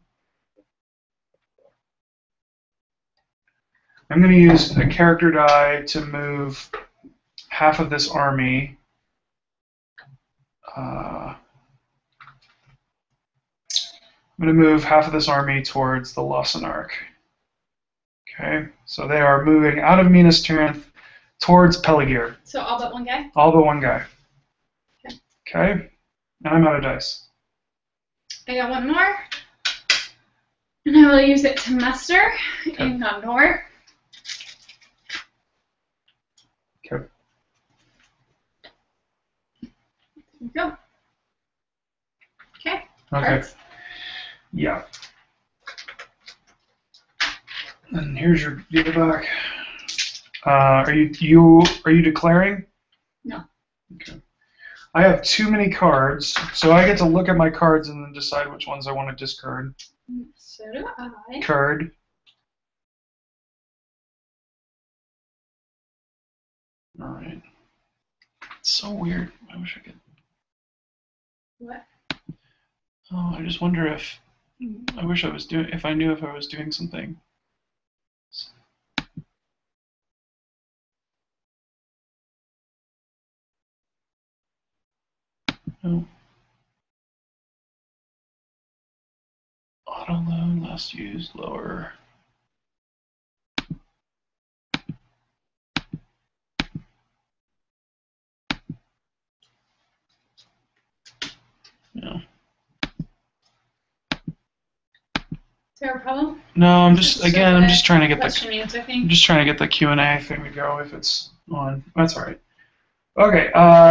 I'm going to use a character die to move half of this army. I'm going to move half of this army towards the Losenark. Okay, so they are moving out of Minas Tirith towards Peligir. So all but 1 guy? All but 1 guy. Okay. Okay, now I'm out of dice. I got 1 more. And I will use it to muster in Gondor. Okay. There we go. Okay. Okay. Cards. Yeah. And here's your deal back. Are you declaring? No. Okay. I have too many cards, so I get to look at my cards and then decide which ones I want to discard. So do I. Card. All right. It's so weird. I wish I could. What? Oh, I just wonder if I wish I was doing. If I knew if I was doing something. No. Auto load, last used, lower. No. Is there a problem? No, I'm just trying to get question and answer thing? I'm just trying to get the Q&A thing to go if it's on. That's all right. Okay,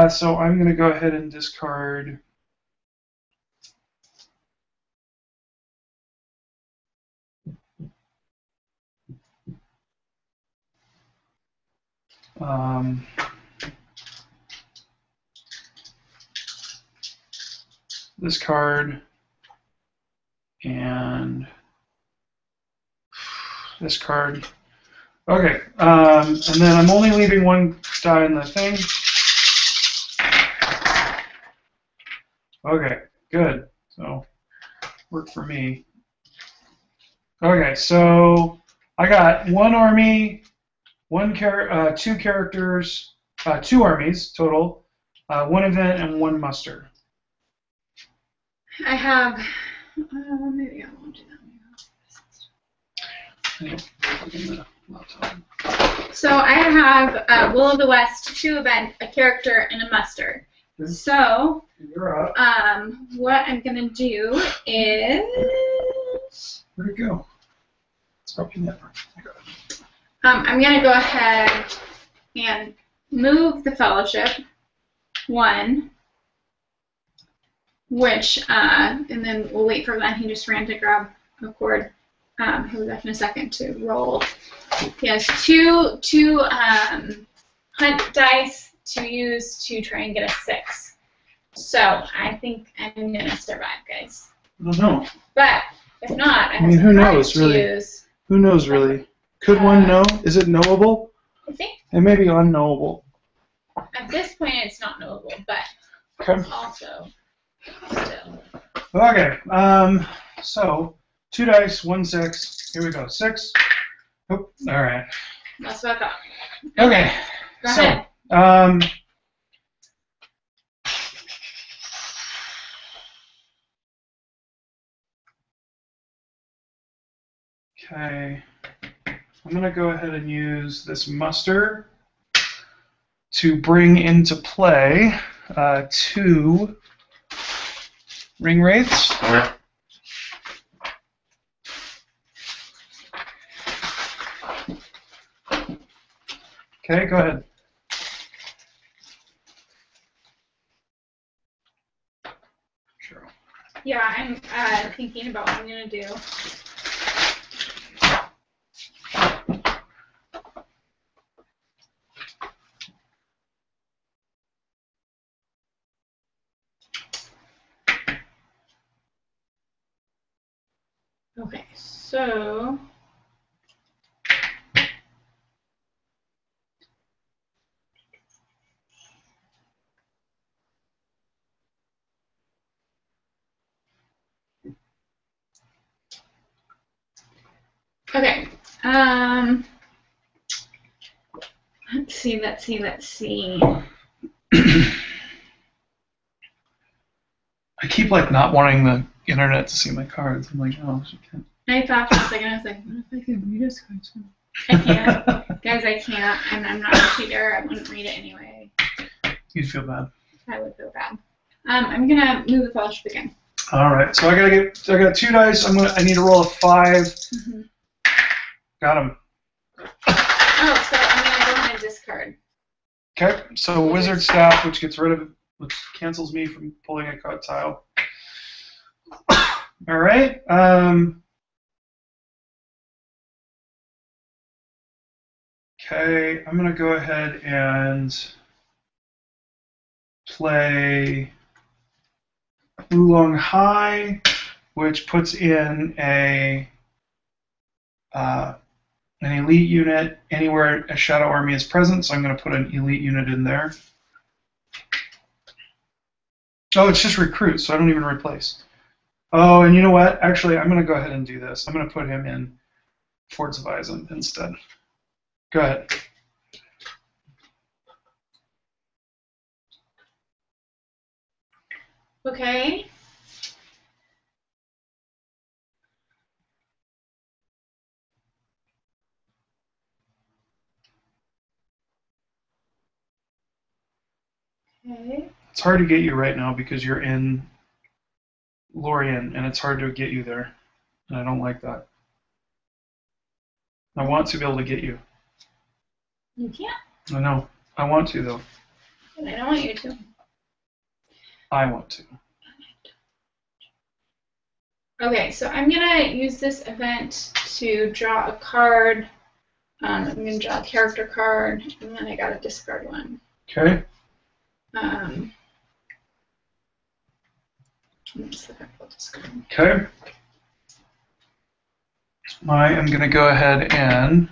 so I'm gonna go ahead and discard. This card and this card. Okay, and then I'm only leaving one die in the thing. Okay, good. So, worked for me. Okay, so I got one army, two characters, 2 armies total, 1 event, and 1 muster. I have. Maybe I won't do that. So I have Will of the West, 2 event, a character, and a muster. Okay. So You're up. what I'm gonna do is. Where'd it go? It's probably never. I'm gonna go ahead and move the Fellowship 1. Which, and then we'll wait for Glen. He just ran to grab a cord. He'll be back in a second to roll. He has two hunt dice to use to try and get a 6. So I think I'm gonna survive, guys. I don't know. But if not, I mean, who knows, really? Use. Who knows, really? Could one know? Is it knowable? I think. It may be unknowable. At this point, it's not knowable, but Okay. also still. Okay. So 2 dice, 1 6. Here we go. 6. Oh, all right. That's what I thought. Okay. Go ahead. Okay. I'm going to go ahead and use this muster to bring into play 2 ring wraiths. Okay, go ahead. Cheryl. Yeah, I'm thinking about what I'm going to do. Okay, so okay. Let's see. I keep like not wanting the internet to see my cards. I'm like, oh, she can't. I thought for a second, I was like, what if I could read his cards? I can't. Guys, I can't. I'm not a cheater. I wouldn't read it anyway. You'd feel bad. I would feel bad. I'm gonna move the Fellowship again. All right, so I got 2 dice. I need to roll a 5. Mm-hmm. Got him. Oh, so I'm gonna go ahead and discard. Okay, so Wizard Staff, which cancels me from pulling a cut tile. All right. Okay, I'm gonna go ahead and play Oolong High, which puts in an elite unit anywhere a Shadow Army is present, so I'm going to put an elite unit in there. Oh, it's just recruit, so I don't even replace. Oh, and you know what? Actually, I'm going to go ahead and do this. I'm going to put him in Forts of Isen instead. Go ahead. Okay. Okay. It's hard to get you right now because you're in Lorien, and it's hard to get you there. And I don't like that. I want to be able to get you. You can't. I know. I want to, though. But I don't want you to. I want to. Okay, so I'm going to use this event to draw a card. I'm going to draw a character card, and then I got to discard one. Okay. Okay. I am going to go ahead and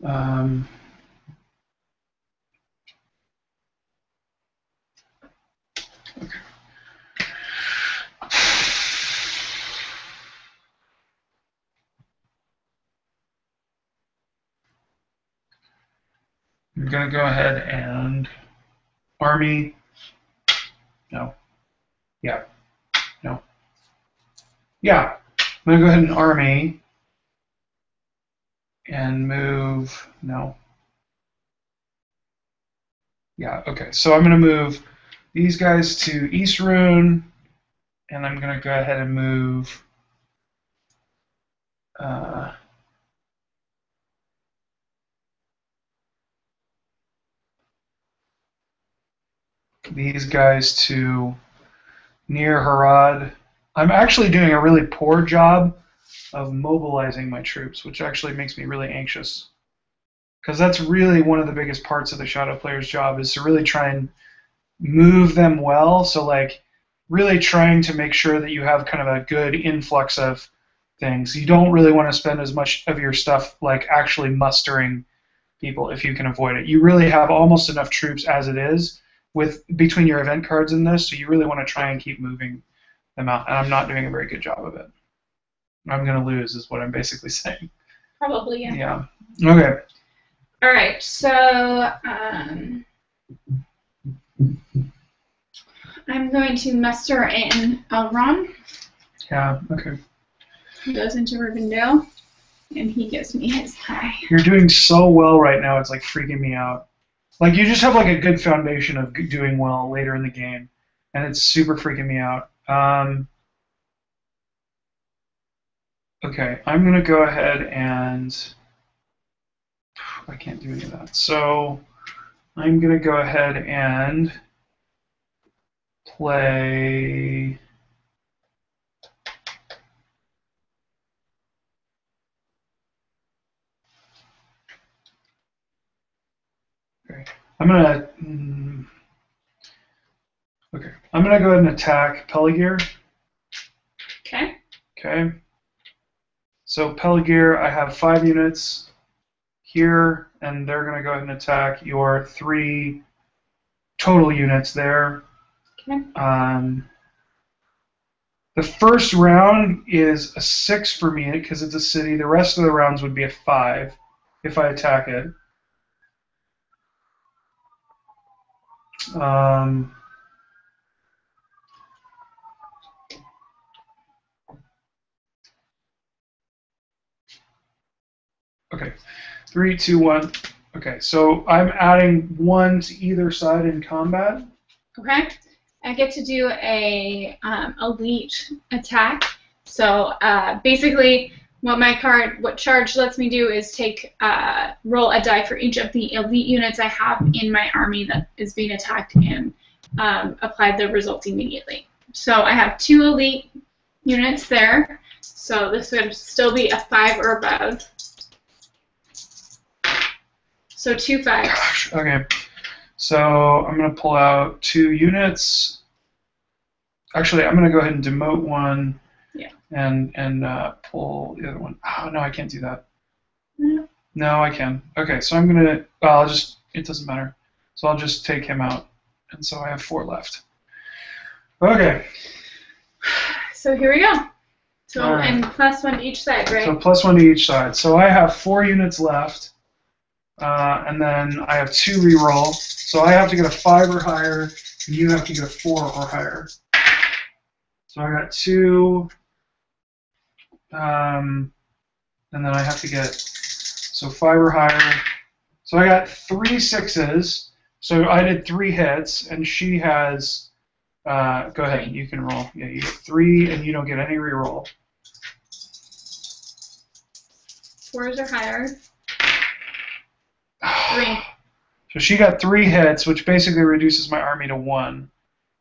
okay. I'm going to go ahead and army. No. Yeah. No. Yeah. I'm going to go ahead and army and move. No. Yeah, okay. So I'm going to move these guys to East Rune, and I'm going to go ahead and move these guys to near Harad. I'm actually doing a really poor job of mobilizing my troops, which actually makes me really anxious. Because that's really one of the biggest parts of the Shadow player's job, is to really try and move them well. So, like, really trying to make sure that you have kind of a good influx of things. You don't really want to spend as much of your stuff, like, actually mustering people if you can avoid it. You really have almost enough troops as it is with between your event cards in this, so you really want to try and keep moving them out. And I'm not doing a very good job of it. I'm going to lose is what I'm basically saying. Probably, yeah. Yeah. Okay. All right, so I'm going to muster in Elrond. Yeah, okay. He goes into Rivendell, and he gives me his tie. You're doing so well right now, it's like freaking me out. Like, you just have like a good foundation of doing well later in the game, and it's super freaking me out. Okay, I'm going to go ahead and... I can't do any of that. So I'm going to go ahead and play... Okay, I'm going to... Okay, I'm going to go ahead and attack Peligir. Okay. Okay. So Peligir, I have 5 units here, and they're going to go ahead and attack your 3 total units there. Okay. The first round is a 6 for me because it's a city. The rest of the rounds would be a 5 if I attack it. Okay, 3, 2, 1. Okay, so I'm adding 1 to either side in combat. Okay. I get to do a elite attack. So basically, what charge lets me do is roll a die for each of the elite units I have in my army that is being attacked and apply the result immediately. So I have 2 elite units there. So this would still be a 5 or above. So 2 5s. Gosh, okay. So I'm going to pull out 2 units. Actually, I'm going to go ahead and demote 1. Yeah. And pull the other one. Oh, no, I can't do that. No. No, I can. Okay, so I'm going to... Well, it doesn't matter. So I'll just take him out. And so I have 4 left. Okay. So here we go. So right. And +1 to each side, right? So +1 to each side. So I have 4 units left. And then I have 2 reroll. So I have to get a 5 or higher, and you have to get a 4 or higher. So I got 2, and then I have to get, so 5 or higher. So I got 3 6s. So I did 3 hits, and she has, go ahead, you can roll. Yeah, you get 3, and you don't get any reroll. 4s or higher. 3. So she got 3 hits, which basically reduces my army to 1.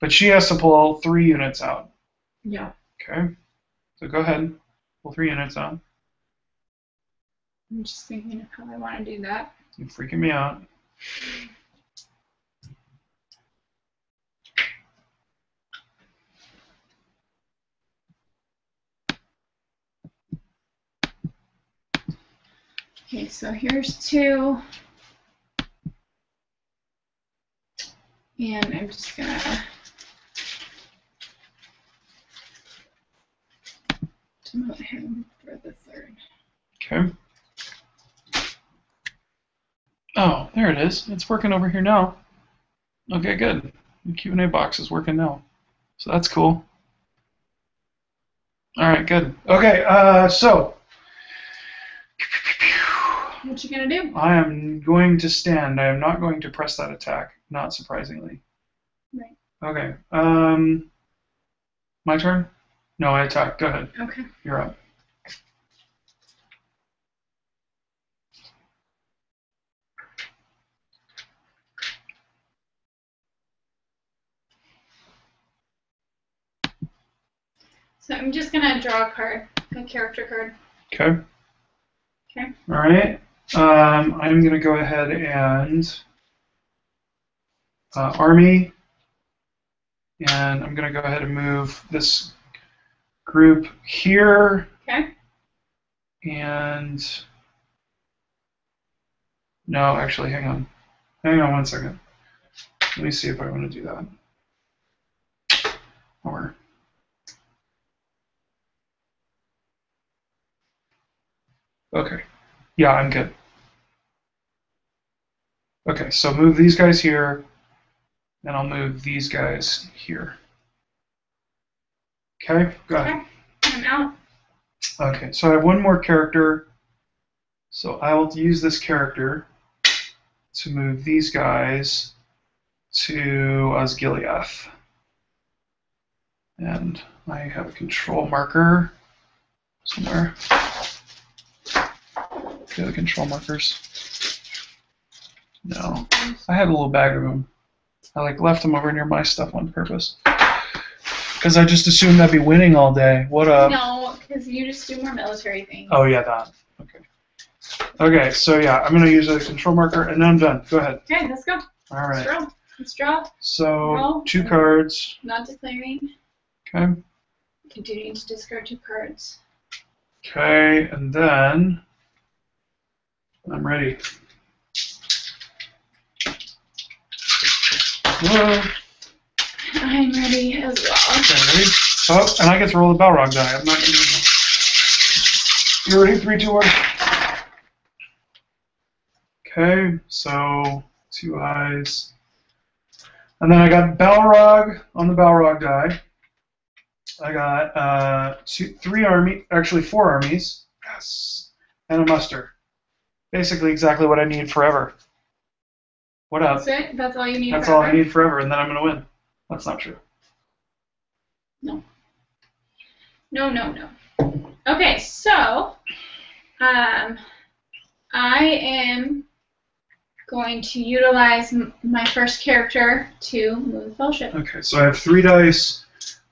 But she has to pull 3 units out. Yeah. Okay. So go ahead. Pull 3 units out. I'm just thinking of how I want to do that. You're freaking me out. Okay, so here's 2. And I'm just going to demote him for the 3rd. Okay. Oh, there it is. It's working over here now. Okay, good. The Q&A box is working now. So that's cool. All right, good. Okay, so. What you going to do? I am going to stand. I am not going to press that attack, not surprisingly. Right. Okay. My turn? No, I attack. Go ahead. Okay. You're up. So I'm just going to draw a card, a character card. Okay. Okay. All right. I'm going to go ahead and army, and I'm going to go ahead and move this group here. Okay. And no, actually, hang on. Hang on 1 second. Let me see if I want to do that. Or okay. Yeah, I'm good. Okay, so move these guys here, and I'll move these guys here. Okay, go ahead. Okay. I'm out. Okay, so I have 1 more character. So I will use this character to move these guys to Osgiliath. And I have a control marker somewhere. Okay, the control markers. No, I had a little bag of them. I left them over near my stuff on purpose. Because I just assumed I'd be winning all day. What up? No, because you just do more military things. Oh yeah, that. Okay. Okay, so yeah, I'm gonna use a control marker, and then I'm done. Go ahead. Okay, let's go. All right. Let's draw. So Roll. 2 cards. Not declaring. Okay. Continuing to discard 2 cards. Okay, and then I'm ready. Whoa. I'm ready as well. Okay, ready? Oh, and I get to roll the Balrog die. I'm not gonna do that. You ready? 3, 2, 1. Okay, so 2 eyes. And then I got Balrog on the Balrog die. I got 4 armies. Yes. And a muster. Basically exactly what I need forever. What up? That's it? That's all you need That's forever? all I need forever, and then I'm going to win. That's not true. No. No. Okay, so I am going to utilize my first character to move the fellowship. Okay, so I have 3 dice.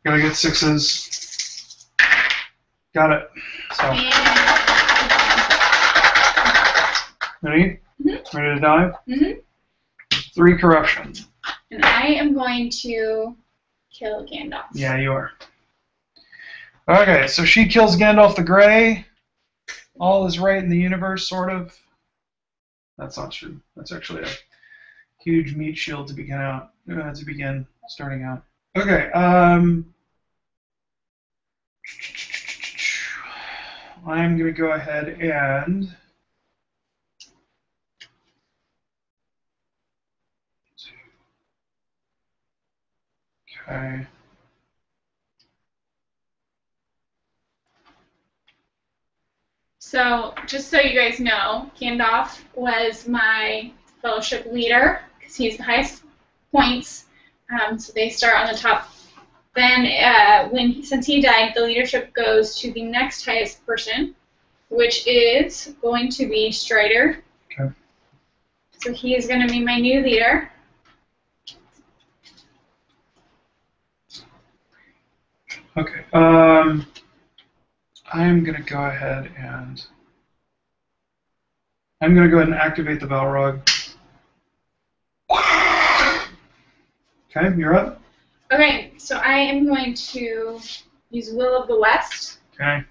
Gotta get 6s. Got it. So. Ready? Mm-hmm. Ready to dive? Mm-hmm. 3 corruption. And I am going to kill Gandalf. Yeah, you are. Okay, so she kills Gandalf the Grey. All is right in the universe, sort of. That's not true. That's actually a huge meat shield to begin starting out. Okay, I'm going to go ahead and Okay. So, just so you guys know, Gandalf was my fellowship leader because he's the highest points. So they start on the top. Then, since he died, the leadership goes to the next highest person, which is going to be Strider. Okay. So he is going to be my new leader. Okay. I'm going to go ahead and activate the Balrog. Okay, you're up. Okay, so I am going to use Will of the West Okay.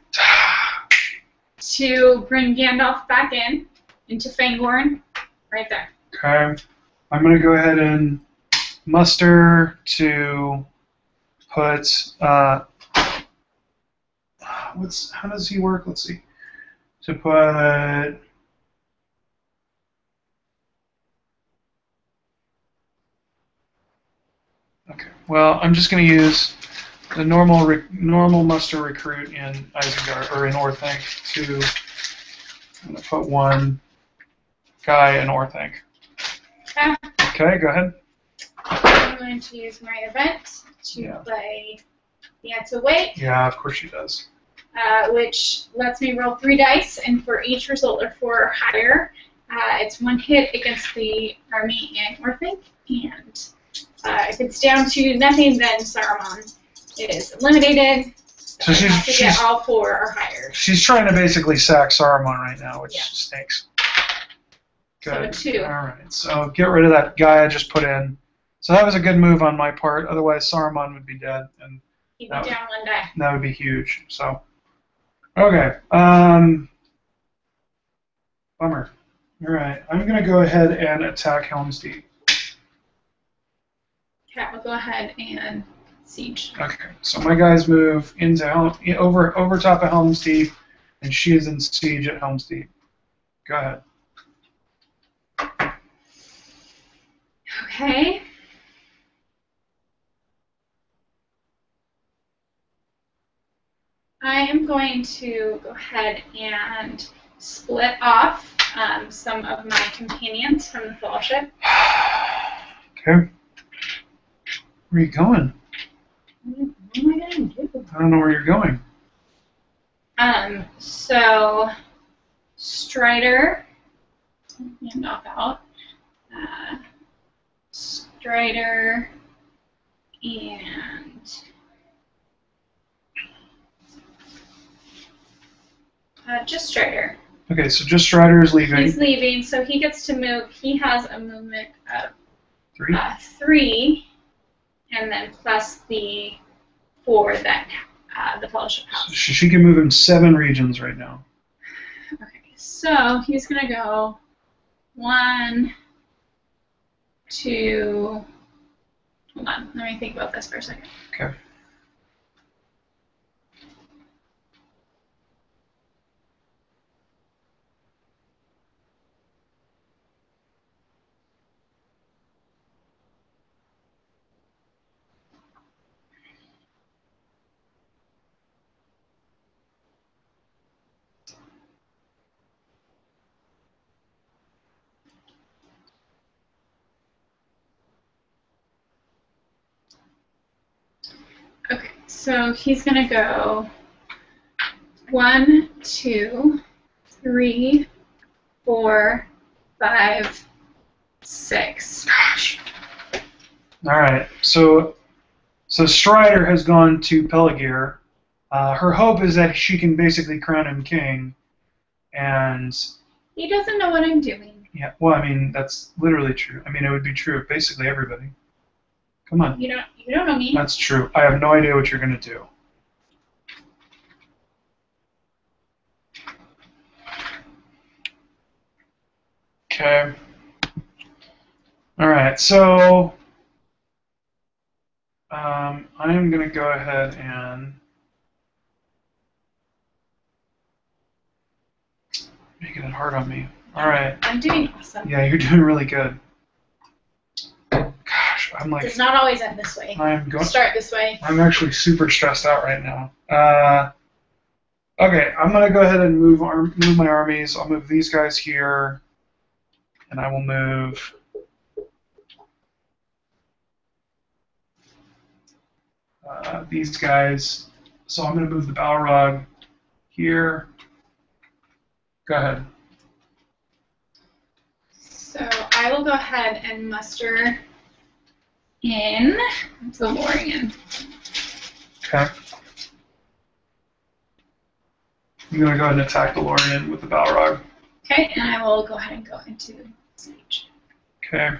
to bring Gandalf back into Fangorn, right there. Okay. I'm going to go ahead and muster to put. How does he work? Let's see. To put. Okay. Well, I'm just going to use the normal muster recruit in Isengard or in Orthanc to. I'm going to put one guy in Orthanc. Okay, go ahead. I'm going to use my event to play the Answer Wait. Yeah, of course she does. Which lets me roll 3 dice, and for each result of 4 or higher, it's 1 hit against the army and Orphanc, and if it's down to nothing, then Saruman is eliminated. So she's get all 4 or higher. She's trying to basically sack Saruman right now, which stinks. Good. So 2. All right. So get rid of that guy I just put in. So that was a good move on my part. Otherwise, Saruman would be dead, and he'd be down 1 die. That would be huge. So, okay. Bummer. All right. I'm gonna go ahead and attack Helm's Deep. Okay, we'll go ahead and siege. Okay. So my guys move into over top of Helm's Deep, and she is in siege at Helm's Deep. Go ahead. Okay. I am going to go ahead and split off some of my companions from the Fellowship. Okay. Where are you going? What am I going to do? I don't know where you're going. So, Strider, hand off out. Strider and just Strider. Okay, so just Strider is leaving. He's leaving, so he gets to move. He has a movement of 3. 3, and then plus the 4 that the Fellowship has. So she can move in 7 regions right now. Okay, so he's gonna go 1, 2. Hold on, let me think about this for a second. Okay. Okay, so he's gonna go 1, 2, 3, 4, 5, 6. Gosh. All right. So Strider has gone to Peligir. Her hope is that she can basically crown him king, and He doesn't know what I'm doing. yeah. Well, I mean that's literally true. I mean it would be true of basically everybody. Come on. You don't know me. That's true. I have no idea what you're gonna do. Okay. All right. So I'm gonna go ahead and making it hard on me. All right. I'm doing awesome. Yeah, you're doing really good. Gosh, I'm like. Does not always end this way. I'm going. Start this way. I'm actually super stressed out right now. Okay, I'm gonna go ahead and move my armies. I'll move these guys here, and I will move. These guys. So I'm gonna move the Balrog here. Go ahead. So I will go ahead and muster in the Lorien. Okay. I'm going to go ahead and attack the Lorien with the Balrog. Okay, and I will go ahead and go into siege. Okay.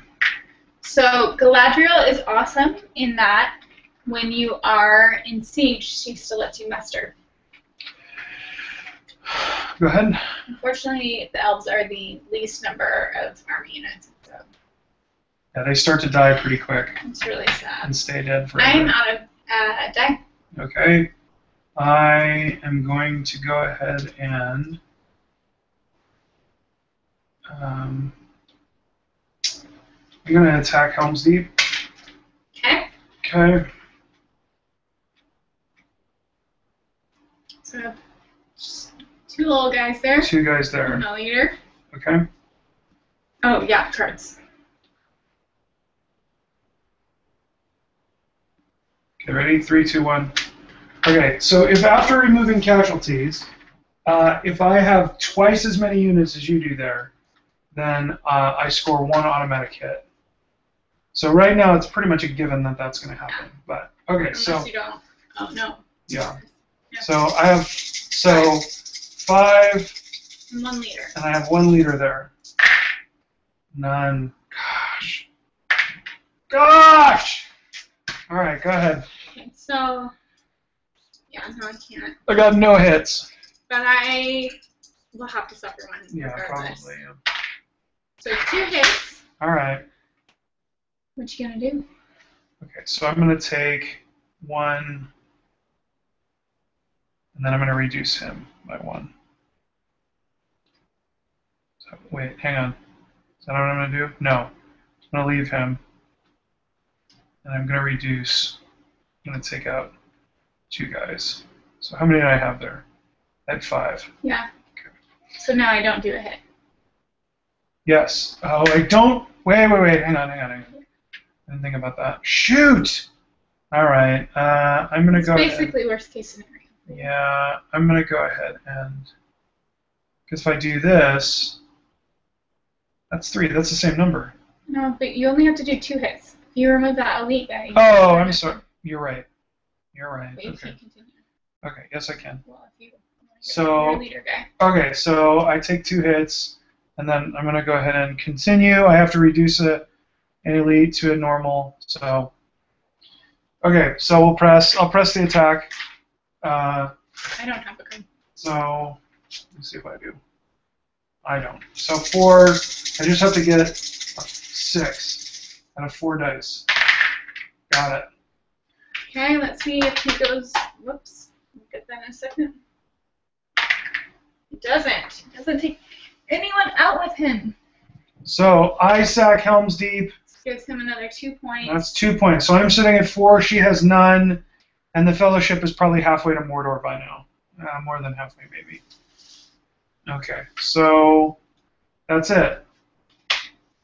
So Galadriel is awesome in that when you are in siege, she still lets you muster. Go ahead. Unfortunately, the elves are the least number of army units. So Yeah, they start to die pretty quick it's really sad. and stay dead forever. I'm out of die. Okay. I am going to go ahead and I'm going to attack Helm's Deep. Okay. Okay. So just two little guys there. Two guys there. And a leader. Okay. Oh yeah, cards. Okay, ready? 3, 2, 1. Okay, so if after removing casualties, if I have twice as many units as you do there, then I score 1 automatic hit. So right now it's pretty much a given that that's going to happen. But okay, Unless so you don't. Oh no. yeah. Yeah. So I have 5, And one leader. and I have 1 leader there. None. Gosh. All right, go ahead. Okay, so yeah, no, I can't. I got no hits. But I will have to suffer one. Yeah, regardless. probably. Yeah. So 2 hits. All right. What you gonna do? Okay, so I'm going to take 1, and then I'm going to reduce him by 1. So, wait, hang on. Is that what I'm going to do? No. I'm going to leave him, and I'm going to reduce. I'm going to take out 2 guys. So how many did I have there? I had 5. Yeah. Okay. So now I don't do a hit. Yes. Oh, I don't. Wait. Hang on. I didn't think about that. Shoot! All right. I'm going to go ahead. Basically worst case scenario. Yeah, I'm going to go ahead and, because if I do this, that's 3. That's the same number. No, but you only have to do 2 hits. If you remove that elite guy. Oh, I'm sorry. You're right. But you Okay. can't continue. Okay, yes I can. Well, if you So, you're a leader guy. okay, so I take 2 hits, and then I'm going to go ahead and continue. I have to reduce an elite to a normal, so. Okay, so I'll press the attack. I don't have a card. So, let's see if I do. I don't. So 4, I just have to get a 6 out of 4 dice. Got it. Okay, let's see if he goes. Whoops. We'll get that in a second. He doesn't. He doesn't take anyone out with him. So I sack Helm's Deep. This gives him another 2 points. That's 2 points. So I'm sitting at 4. She has none. And the Fellowship is probably halfway to Mordor by now. More than halfway, maybe. Okay, so that's it.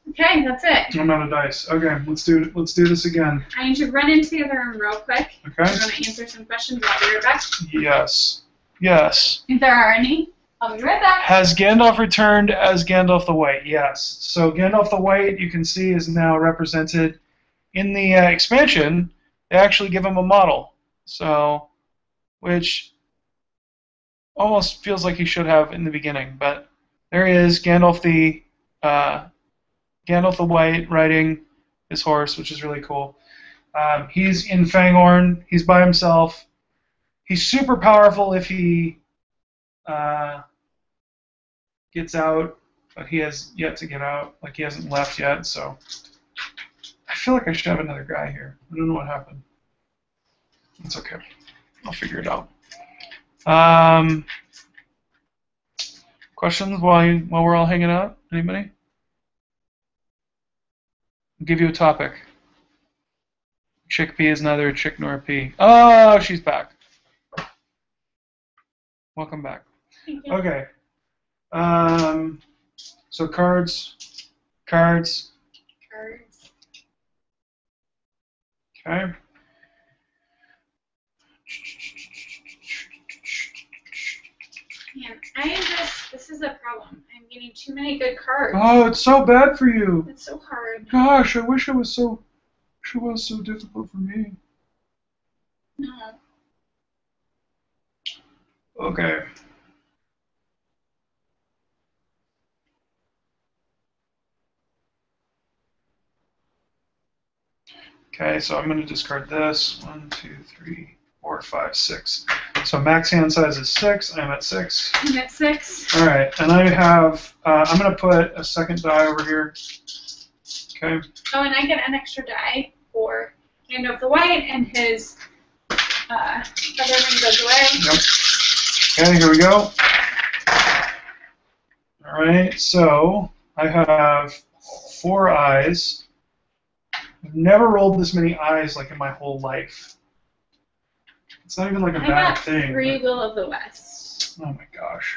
Okay, that's it. I'm out of dice. Okay, let's do this again. I need to run into the other room real quick. Okay. I'm going to answer some questions. I'll be right back. Yes. Yes. If there are any, I'll be right back. Has Gandalf returned as Gandalf the White? Yes. So Gandalf the White, you can see, is now represented in the expansion. They actually give him a model. So, which almost feels like he should have in the beginning, but there he is, Gandalf the White riding his horse, which is really cool. He's in Fangorn. He's by himself. He's super powerful if he gets out, but he has yet to get out. Like, he hasn't left yet, so I feel like I should have another guy here. I don't know what happened. It's okay. I'll figure it out. Questions while we're all hanging out? Anybody? I'll give you a topic. Chickpea is neither a chick nor a pea. Oh, she's back. Welcome back. Thank you. Okay. So cards. Cards. Okay. Man, this is a problem. I'm getting too many good cards. Oh, it's so bad for you. It's so hard. Gosh, I wish it was so difficult for me. No. Okay. Okay, so I'm going to discard this. 1, 2, 3, 4, 5, 6. So max hand size is 6. I'm at 6. I'm at 6. All right, and I have. I'm going to put a second die over here. Okay. Oh, and I get an extra die for Gandalf the White, and his other ring goes away. Yep. Okay, here we go. All right, so I have 4 eyes. I've never rolled this many eyes like in my whole life. It's not even like a bad thing. I got 3 Will of the West. Oh my gosh.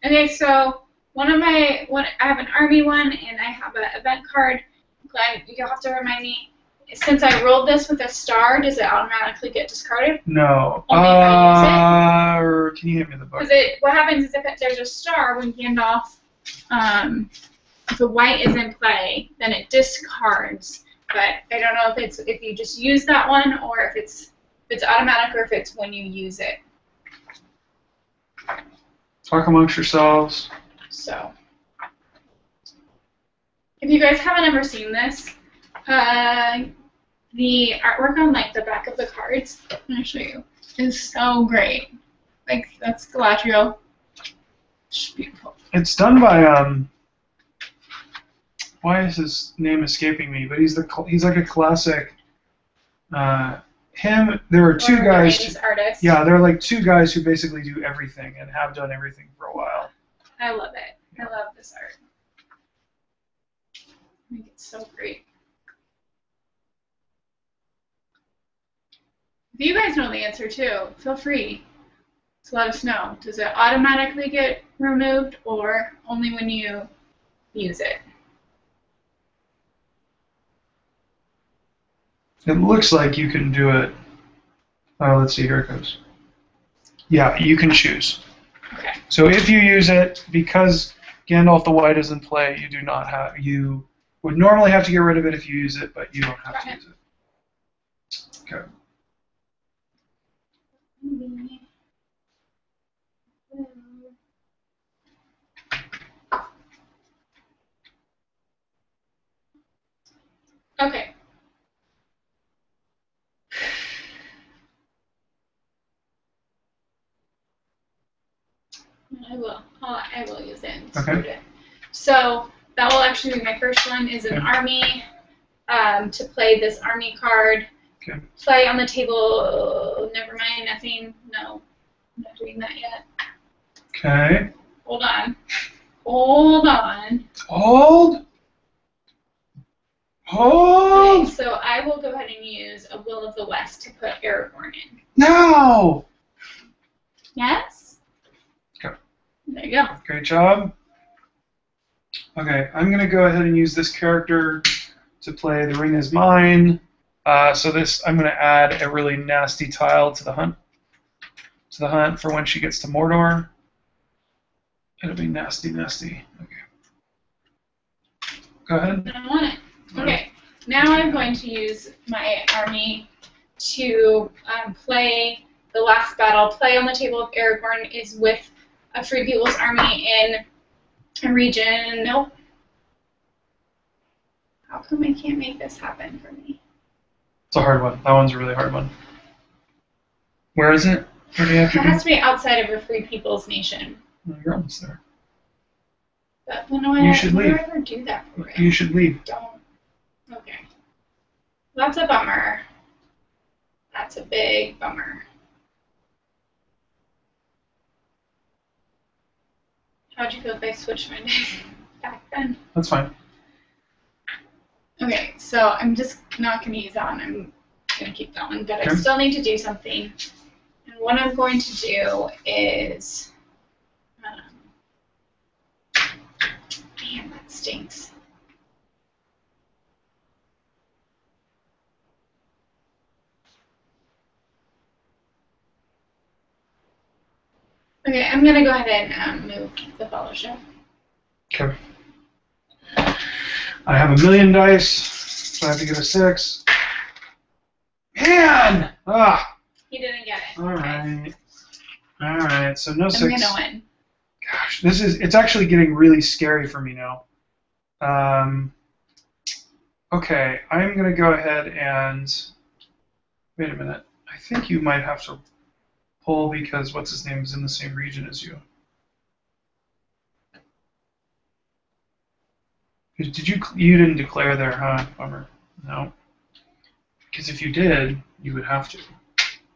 Okay, so I have an army one, and I have an event card. Glenn, you'll have to remind me. Since I rolled this with a star, does it automatically get discarded? No. Only if I use it? Can you hit me the book? Because what happens is if there's a star when Gandalf, if the white is in play, then it discards. But I don't know if you just use that one, or if it's automatic, or if it's when you use it. Talk amongst yourselves. So, if you guys haven't ever seen this, the artwork on like the back of the cards, I'm gonna show you, is so great. Like that's Galadriel. It's beautiful. It's done by why is his name escaping me? But he's like a classic. There are 2 guys. Artist. Yeah, there are like 2 guys who basically do everything and have done everything for a while. I love it. I love this art. I think it's so great. If you guys know the answer too, feel free to let us know. Does it automatically get removed, or only when you use it? It looks like you can do it. Oh, let's see. Here it goes. Yeah, you can choose. Okay. So if you use it, because Gandalf the White is in play, you do not have. You would normally have to get rid of it if you use it, but you don't have to use it. Okay. Okay. I will use it. Okay. So that will actually be my first one. Is an army. To play this army card. Okay. Play on the table. Never mind. Nothing. No. I'm not doing that yet. Okay. Hold on. Hold on. Hold. Hold. Okay, so I will go ahead and use a Will of the West to put Aragorn in. No. Yes? Okay. There you go. Great job. Okay, I'm going to go ahead and use this character to play The Ring is Mine. So I'm going to add a really nasty tile to the hunt. For when she gets to Mordor. It'll be nasty, nasty. Okay. Go ahead. I want it. Okay. Now I'm going to use my army to play the last battle. Play on the table of Aragorn is with a Free People's Army in a region. Nope. How come I can't make this happen for me? It's a hard one. That one's a really hard one. Where is it? Where do you have to It has to be outside of a Free People's Nation. Oh, you're almost there. But when do I, You should leave. When do I ever do that for You should leave. Don't. Okay. That's a bummer. That's a big bummer. How'd you feel if I switched my days back then? That's fine. Okay, so I'm just not going to use that one. I'm just going to keep that one, but Okay. I still need to do something. And what I'm going to do is... man, that stinks. Okay, I'm going to go ahead and move the fellowship. Okay. I have a million dice, so I have to get a 6. Man! Ah! He didn't get it. Alright. Alright, so no 6. I'm going to win. Gosh, it's actually getting really scary for me now. Okay, I'm going to go ahead and... Wait a minute. I think you might have to pull because what's-his-name is in the same region as you. You didn't declare there, huh? Bummer. No. Because if you did, you would have to.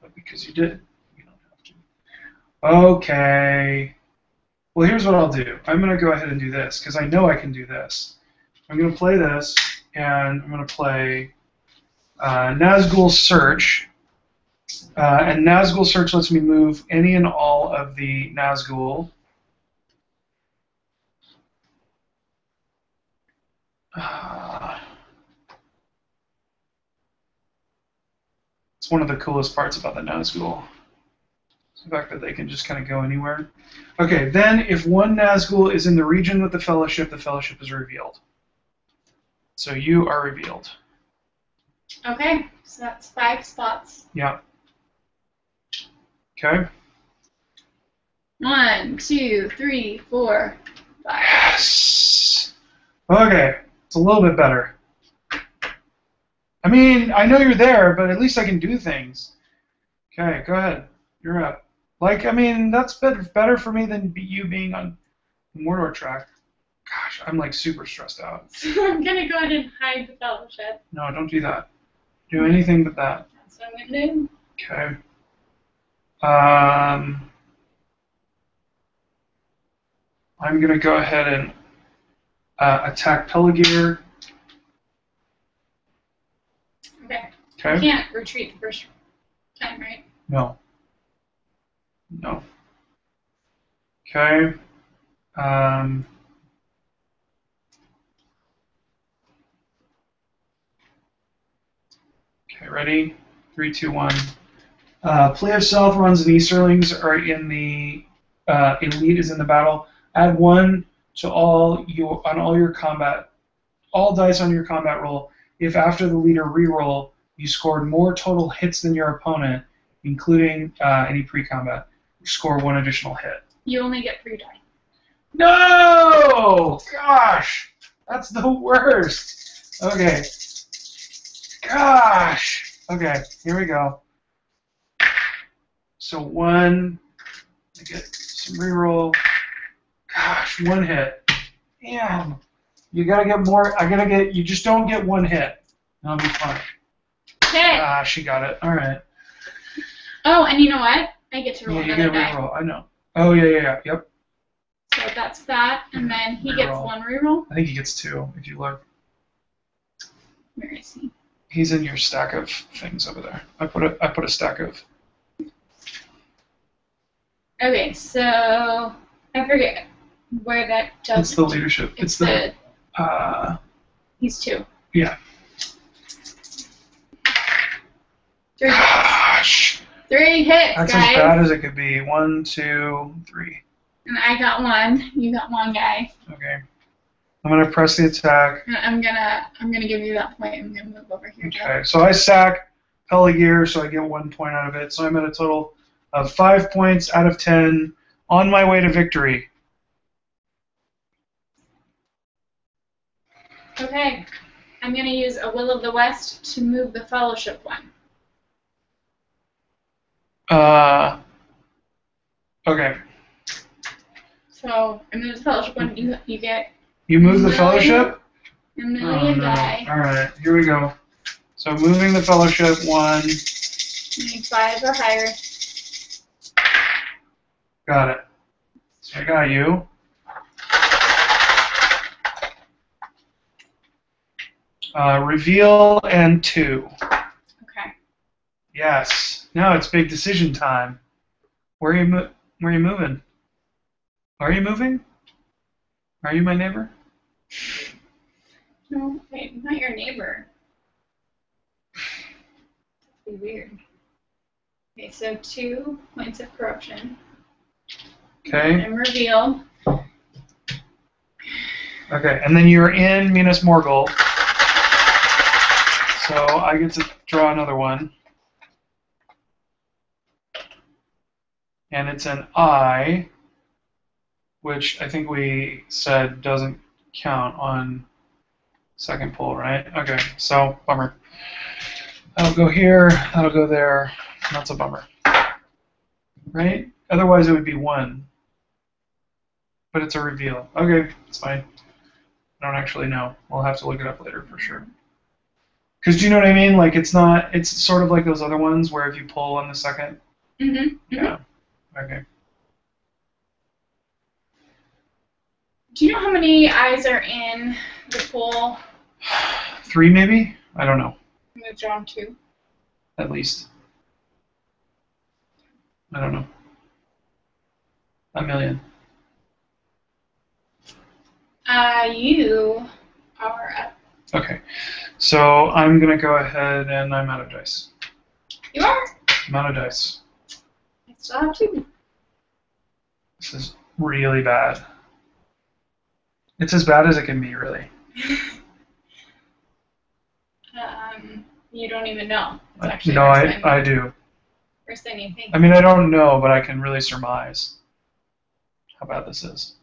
But because you did, you don't have to. Okay. Well, here's what I'll do. I'm going to go ahead and do this, because I know I can do this. I'm going to play this, and I'm going to play Nazgul Search. And Nazgul Search lets me move any and all of the Nazgul. It's one of the coolest parts about the Nazgul. The fact that they can just kind of go anywhere. Okay, then if one Nazgul is in the region with the Fellowship is revealed. So you are revealed. Okay, so that's 5 spots. Yeah. Okay. 1, 2, 3, 4, 5. Yes! Okay, it's a little bit better. I mean, I know you're there, but at least I can do things. Okay, go ahead. You're up. Like, I mean, that's better for me than you being on the Mordor track. Gosh, I'm like super stressed out. So I'm going to go ahead and hide the fellowship. No, don't do that. Do anything but that. That's what I'm going to do. Okay. I'm going to go ahead and attack Peligir. Okay. Okay. You can't retreat the first time, right? No. No. Okay. Okay, ready? 3, 2, 1. Play of South runs and Easterlings are in the elite is in the battle. Add 1 to all your combat, all dice on your combat roll. If after the leader reroll you scored more total hits than your opponent, including any pre-combat, you score 1 additional hit. You only get 3 die. No! Gosh! That's the worst! Okay. Gosh! Okay, here we go. So 1, I get some reroll. Gosh, 1 hit. Damn. You gotta get more, you just don't get 1 hit. That'll be fine. Okay. Ah, she got it. Alright. Oh, and you know what? I get to roll Yeah, you another get a die. reroll, I know. Oh, yeah, yep. So that's that, and then he gets Reroll. 1 reroll. I think he gets 2, if you look. Where is he? He's in your stack of things over there. I put a stack of... Okay, so I forget where that does. It's the leadership. It's the. He's 2. Yeah. 3 hits. Gosh. 3 hits, That's guys. as bad as it could be. 1, 2, 3. And I got 1. You got 1, guy. Okay. I'm gonna press the attack. And I'm gonna give you that point. I'm gonna move over here. Okay. So I sack Peligir, so I get 1 point out of it. So I'm at a total of 5 points out of 10 on my way to victory. Okay. I'm gonna use a Will of the West to move the Fellowship one. Okay. So I move the Fellowship one. You get. You move the Fellowship? A million die. Alright, here we go. So moving the Fellowship 1. You need 5 or higher. Got it. So I got you. Reveal and 2. Okay. Yes. Now it's big decision time. Where are you moving? Are you moving? Are you my neighbor? No, wait, I'm not your neighbor. That'd be weird. Okay, so 2 points of corruption. Okay. And revealed. Okay, and then you're in Minas Morgul. So I get to draw another one. And it's an I, which I think we said doesn't count on second pull, right? Okay, so bummer. That'll go here, that'll go there. That's a bummer. Right? Otherwise it would be 1. But it's a reveal. Okay, it's fine. I don't actually know. We'll have to look it up later for sure. Because do you know what I mean? Like it's sort of like those other ones where if you pull on the second. Mm-hmm. Yeah. Okay. Do you know how many eyes are in the pool? 3 maybe? I don't know. I'm going to draw 2. At least. I don't know. 1,000,000. You are up. Okay. So I'm going to go ahead and I'm out of dice. You are? I'm out of dice. I still have 2. This is really bad. It's as bad as it can be, really. You don't even know. It's actually No, worse than, I do. worse than you think. I mean, I don't know, but I can really surmise how bad this is.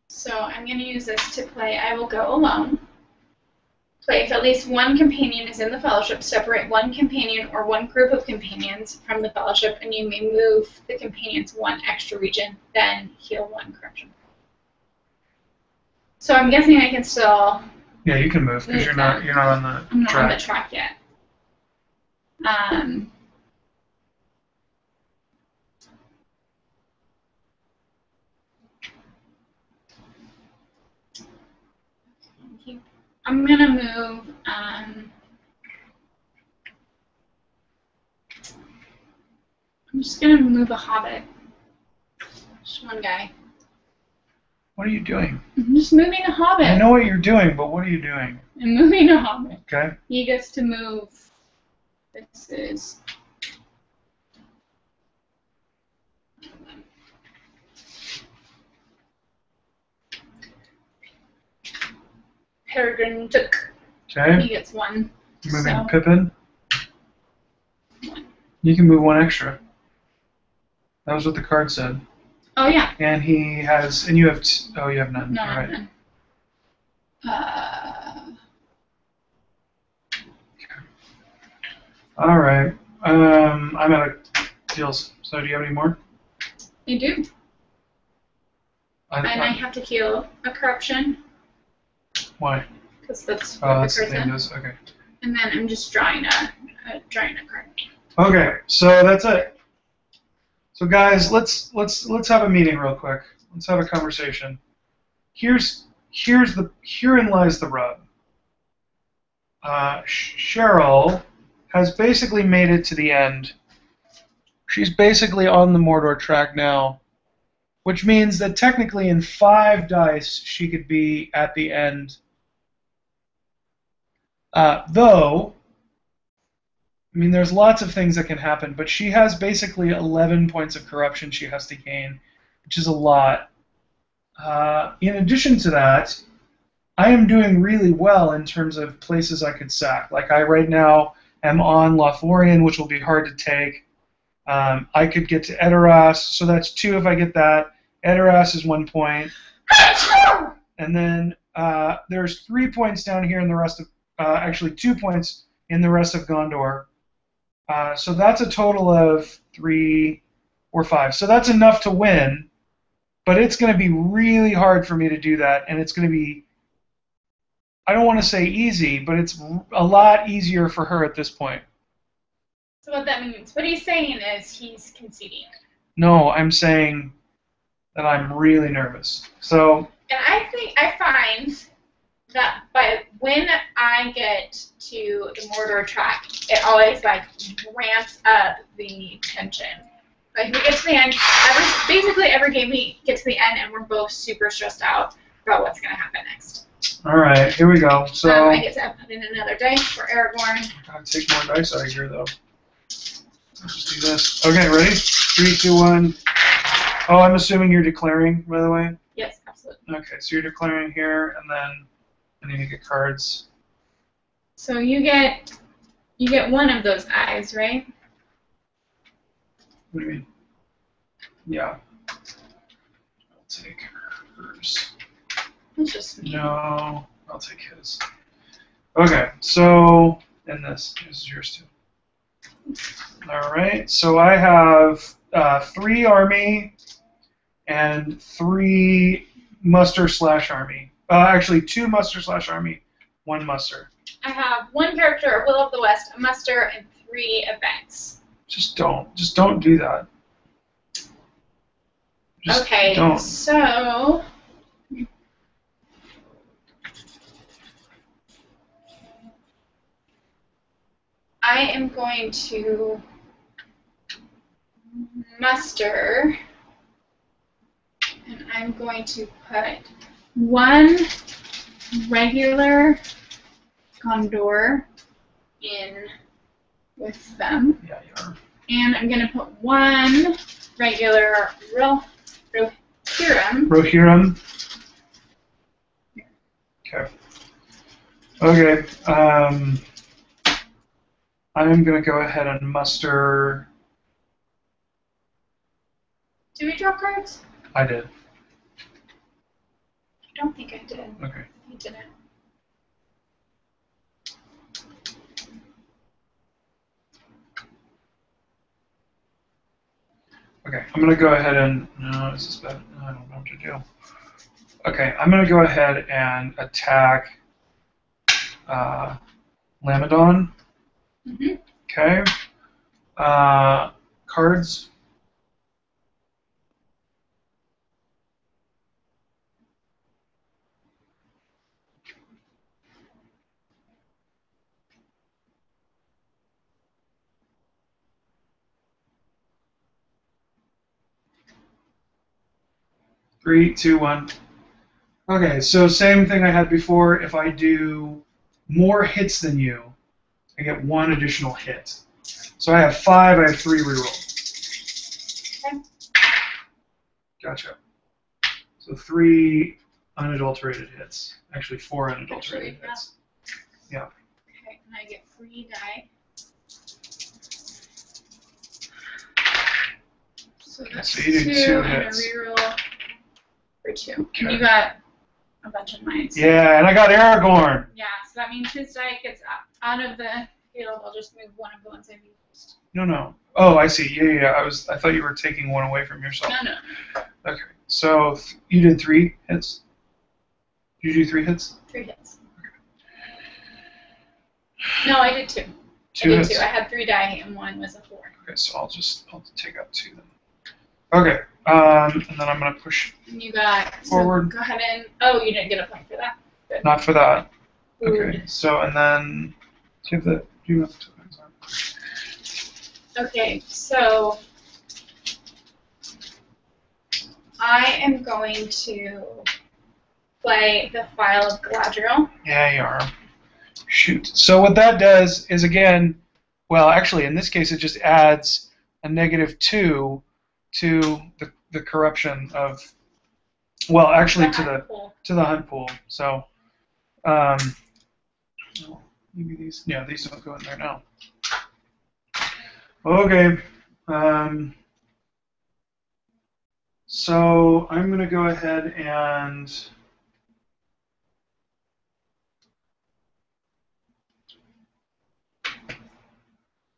So I'm going to use this to play I Will Go Alone. Play if at least one companion is in the fellowship, separate one companion or one group of companions from the fellowship, and you may move the companions 1 extra region, then heal 1 corruption. So I'm guessing I can still. Yeah, you can move because you're not on the I'm not track. on the track yet. I'm gonna move. I'm just gonna move a hobbit. Just one guy. What are you doing? I'm just moving a hobbit. I know what you're doing, but what are you doing? I'm moving a hobbit. Okay. He gets to move. This is. Peregrine took. Okay. He gets 1. You're moving So. Pippin. 1. You can move 1 extra. That was what the card said. Oh yeah. And he has, and you have, you have none. No, All right. none. All right. I'm out of deals. So do you have any more? You do. And I have to heal a corruption. Why? Because that's Oh, what that's the the card thing. said. Okay. And then I'm just drawing a card. Okay. So that's it. So guys, let's have a meeting real quick. Let's have a conversation. Herein lies the rub. Cheryl has basically made it to the end. She's basically on the Mordor track now, which means that technically in 5 dice she could be at the end. Though, I mean, there's lots of things that can happen, but she has basically 11 points of corruption she has to gain, which is a lot. In addition to that, I am doing really well in terms of places I could sack. Like I right now am on Lorien, which will be hard to take. I could get to Edoras, so that's 2 if I get that. Edoras is 1 point. And then there's 3 points down here in the rest of, actually 2 points in the rest of Gondor. So that's a total of 3 or 5. So that's enough to win, but it's going to be really hard for me to do that, and it's going to be, I don't want to say easy, but it's a lot easier for her at this point. So what that means, what he's saying is he's conceding. No, I'm saying then I'm really nervous. So. And I find that when I get to the Mordor track, it always like ramps up the tension. Like we get to the end, basically every game we get to the end and we're both super stressed out about what's gonna happen next. All right, here we go. So I get to put in another dice for Aragorn. I gotta take more dice out of here though. Let's just do this. Okay, ready? 3, 2, 1. Oh, I'm assuming you're declaring, by the way. Yes, absolutely. Okay, so you're declaring here, and then I need to get cards. So you get one of those eyes, right? What do you mean? Yeah. I'll take hers. It's just me. No, I'll take his. Okay, so and this is yours too. All right, so I have 3 army and 3 muster/army. Actually, 2 muster/army, 1 muster. I have 1 character, Will of the West, a muster, and 3 events. Just don't do that. Just okay, don't. So I am going to muster, and I'm going to put 1 regular Gondor in with them. Yeah, you are. And I'm going to put 1 regular Rohirrim. Rohirrim. Okay. Okay. I'm going to go ahead and muster. Did we draw cards? I did. I don't think I did. Okay. I didn't. Okay, I'm going to go ahead and... No, this is bad. I don't know what to do. Okay, I'm going to go ahead and attack Lamedon. Mm-hmm. Okay. Cards. Three, two, one. Okay, so same thing I had before. If I do more hits than you, I get 1 additional hit. So I have 5, I have 3 reroll. Okay. Gotcha. So 3 unadulterated hits. Actually 4 unadulterated hits. Yeah. Okay, and I get 3 die. So that's so you do 2 and hits. a reroll for 2. Okay. And you got a bunch of mines. Yeah, and I got Aragorn. Yeah, so that means his die gets out of the field. I'll just move 1 of the ones I've used. No. Oh, I see. Yeah. I thought you were taking 1 away from yourself. No. Okay. So you did 3 hits. Did you do 3 hits? 3 hits. No, I did 2. 2 hits. 2. I had 3 die and 1 was a 4. Okay, so I'll take out 2 then. Okay. And then I'm gonna push. And you got forward. So go ahead and you didn't get a point for that. Good. Not for that. Food. Okay. So and then do you have the Okay, so I am going to play the File of Galadriel. Yeah, you are. Shoot. So what that does is, again, well, actually, in this case, it just adds a -2 to the corruption of, well, actually to the hunt pool. So, maybe these don't go in there now. Okay. So I'm going to go ahead and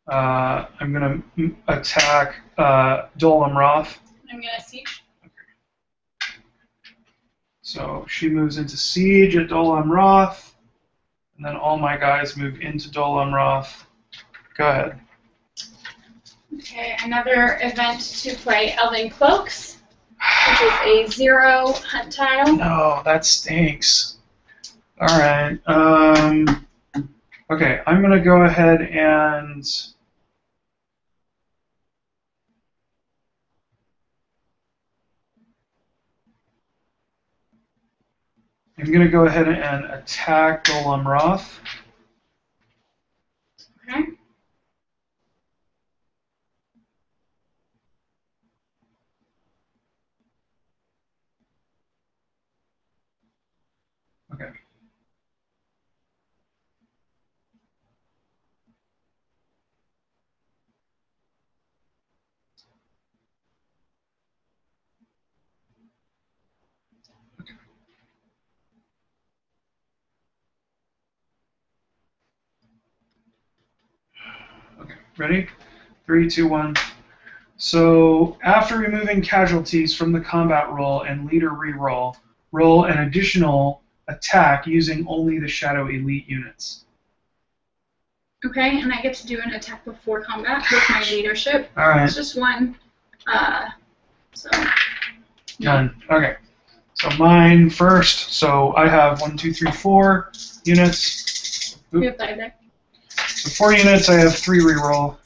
I'm going to attack Dol Amroth. I'm going to siege. Okay. So she moves into siege at Dol Amroth, and then all my guys move into Dol Amroth. Go ahead. Okay, another event to play Elven Cloaks. which is a 0 hunt tile. No, that stinks. All right. Okay, I'm going to go ahead and... I'm going to go ahead and attack Golem Roth. Okay. Okay. Okay, ready? 3, 2, 1. So after removing casualties from the combat roll and leader reroll, roll an additional attack using only the Shadow Elite units. Okay, and I get to do an attack before combat with my leadership. All right. It's just one. So. Done. Okay. So mine first. So I have 1, 2, 3, 4 units. We have 5 there. So 4 units. I have 3 reroll.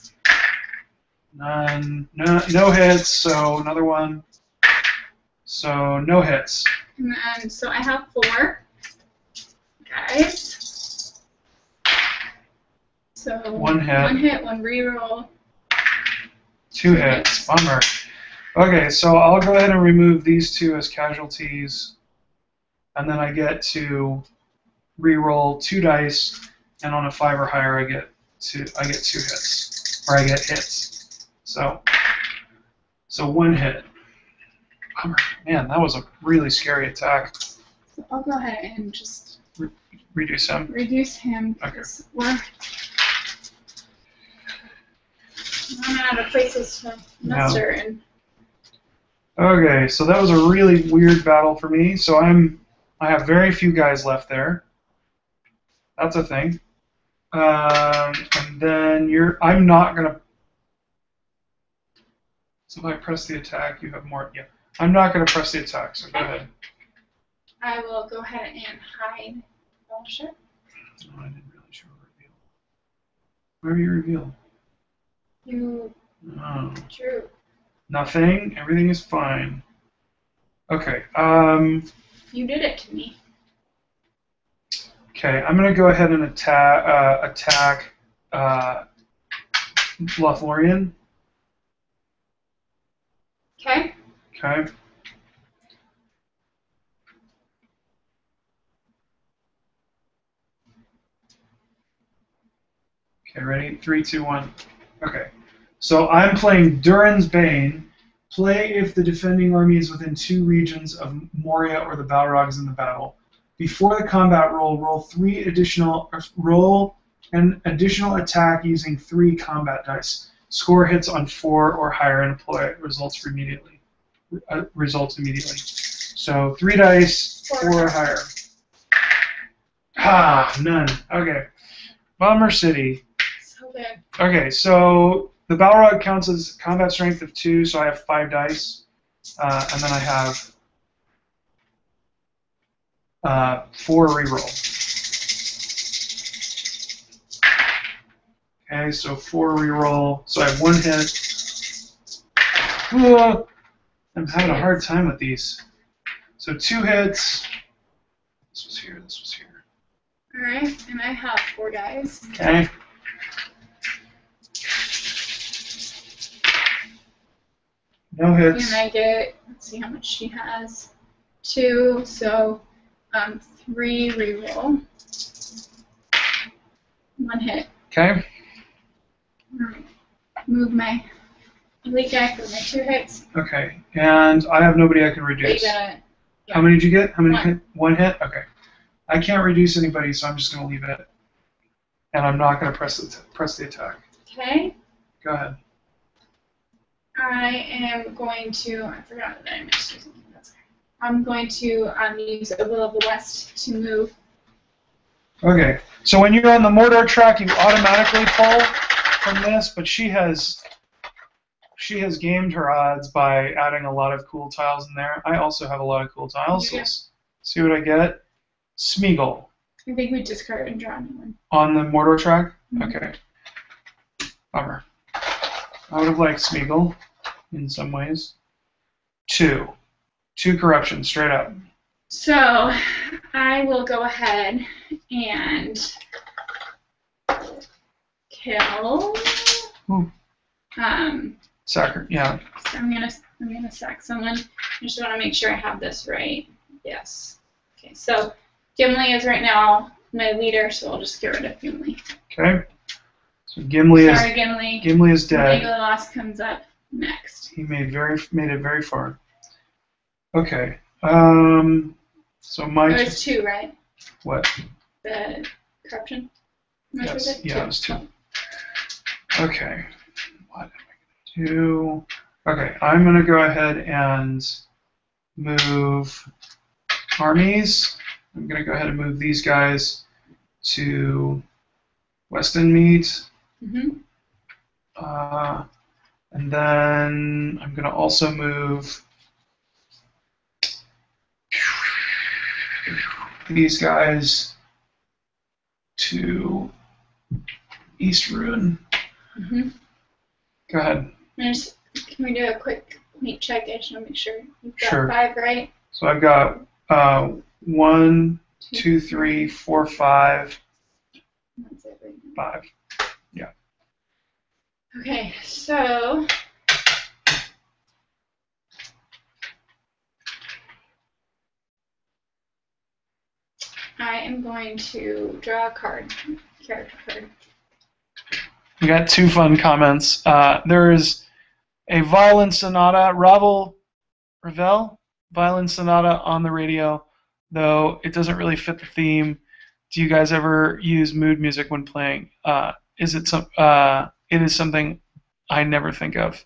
None. No hits. So another one. So no hits. And then, so I have 4 guys. So 1 hit. 1 hit, 1 reroll. 2 hits. Bummer. Okay, so I'll go ahead and remove these 2 as casualties, and then I get to reroll 2 dice, and on a 5 or higher, I get 2 hits, or I get hits. So 1 hit. Bummer. Man, that was a really scary attack. So I'll go ahead and just Reduce him. reduce him. Okay. We're running out of places to muster and. Okay, so that was a really weird battle for me. So I have very few guys left there. That's a thing. And then I'm not gonna. So if I press the attack, you have more. Yeah, I'm not gonna press the attack. So go ahead. I will go ahead and hide fellowship. Oh, I didn't really show a reveal. Where are you reveal? You Oh. drew. Nothing. Everything is fine. Okay. You did it to me. Okay. I'm gonna go ahead and attack Lorien. Okay. Okay. Okay. Ready? 3, 2, 1. Okay. So I'm playing Durin's Bane. Play if the defending army is within 2 regions of Moria or the Balrogs in the battle. Before the combat roll, roll an additional attack using 3 combat dice. Score hits on 4 or higher and apply results immediately. So 3 dice, 4 or higher. Ah, none. Okay. Bomber City. So good. Okay, so the Balrog counts as combat strength of 2, so I have 5 dice, and then I have 4 reroll. Okay, so 4 reroll. So I have 1 hit. I'm having a hard time with these. So 2 hits. This was here. This was here. All right, and I have 4 guys. Okay. No hits. And I get, let's see how much she has. 2, so 3 reroll. 1 hit. Okay. Move my elite guy for my 2 hits. Okay. And I have nobody I can But reduce. you gotta, yeah. How many did you get? How many 1. hit? 1 hit? Okay. I can't reduce anybody, so I'm just going to leave it. And I'm not going to press the attack. Okay. Go ahead. I am going to, I forgot that I missed something. That's okay. I'm going to use a Will of the West to move. Okay. So when you're on the Mordor track, you automatically pull from this, but she has she has gamed her odds by adding a lot of cool tiles in there. I also have a lot of cool tiles. So let's see what I get. Smeagol. I think we discarded and draw a new one. On the Mordor track? Mm-hmm. Okay. Bummer. I would have liked Smeagol in some ways. 2 corruption, straight up. So I will go ahead and kill. Ooh. Sacker, yeah. So I'm gonna sack someone. I just want to make sure I have this right. Yes. Okay. So Gimli is right now my leader, so I'll just get rid of Gimli. Okay. So Gimli Gimli. Gimli is dead. Legolas comes up next. He made it very far. Okay. So my. It was 2, right? What? The corruption. Yes. Yeah, it was 2. Okay. What am I gonna do? Okay, I'm gonna go ahead and move armies. I'm gonna go ahead and move these guys to Westonmead. Mm-hmm. And then I'm gonna also move these guys to East Ruin. Mm-hmm. Go ahead. Can we do a quick meat check? I just want to make sure you've got Sure. 5 right. So I've got 1, 2, 3, 4, 5. That's it, right? 5. Yeah. Okay, so I am going to draw a card, character card. We got 2 fun comments. There is a violin sonata, Ravel violin sonata on the radio, though it doesn't really fit the theme. Do you guys ever use mood music when playing? It is something I never think of.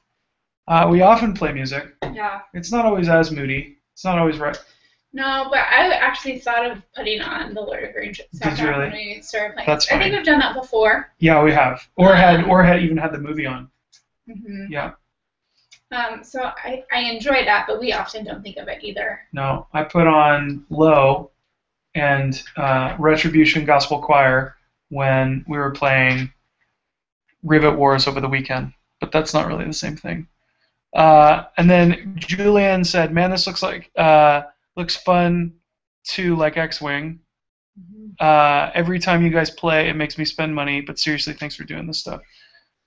We often play music. Yeah. It's not always as moody. It's not always right. No, but I actually thought of putting on the Lord of the Rings soundtrack when we started playing. That's fine. I think we've done that before. Yeah, we have. Or had even had the movie on. Mm-hmm. Yeah. So I enjoy that, but we often don't think of it either. No, I put on Low and Retribution Gospel Choir when we were playing Rivet Wars over the weekend, but that's not really the same thing. And then Julianne said, "Man, this looks fun too, like X-Wing. Mm-hmm. Every time you guys play, it makes me spend money, but seriously, thanks for doing this stuff."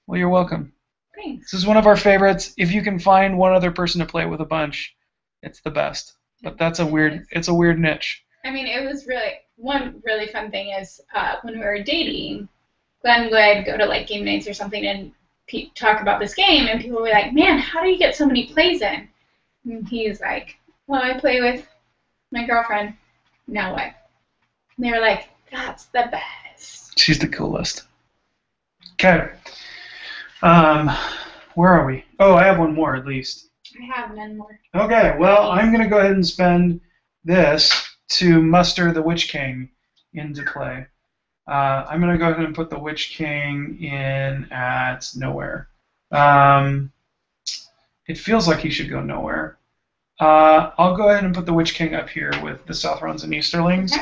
Well, you're welcome. Thanks. This is one of our favorites. If you can find one other person to play with a bunch, it's the best. But it's a weird niche. I mean, it was one really fun thing is when we were dating, Glen would go to like game nights or something and talk about this game, and people were like, "Man, how do you get so many plays in?" And he's like, "Well, I play with my girlfriend. Now what?" And they were like, "That's the best." She's the coolest. Okay. Where are we? Oh, I have one more at least. I have none more. Okay, well, I'm going to go ahead and spend this to muster the Witch King into play. I'm going to go ahead and put the Witch King in at nowhere. It feels like he should go nowhere. I'll go ahead and put the Witch King up here with the Southrons and Easterlings.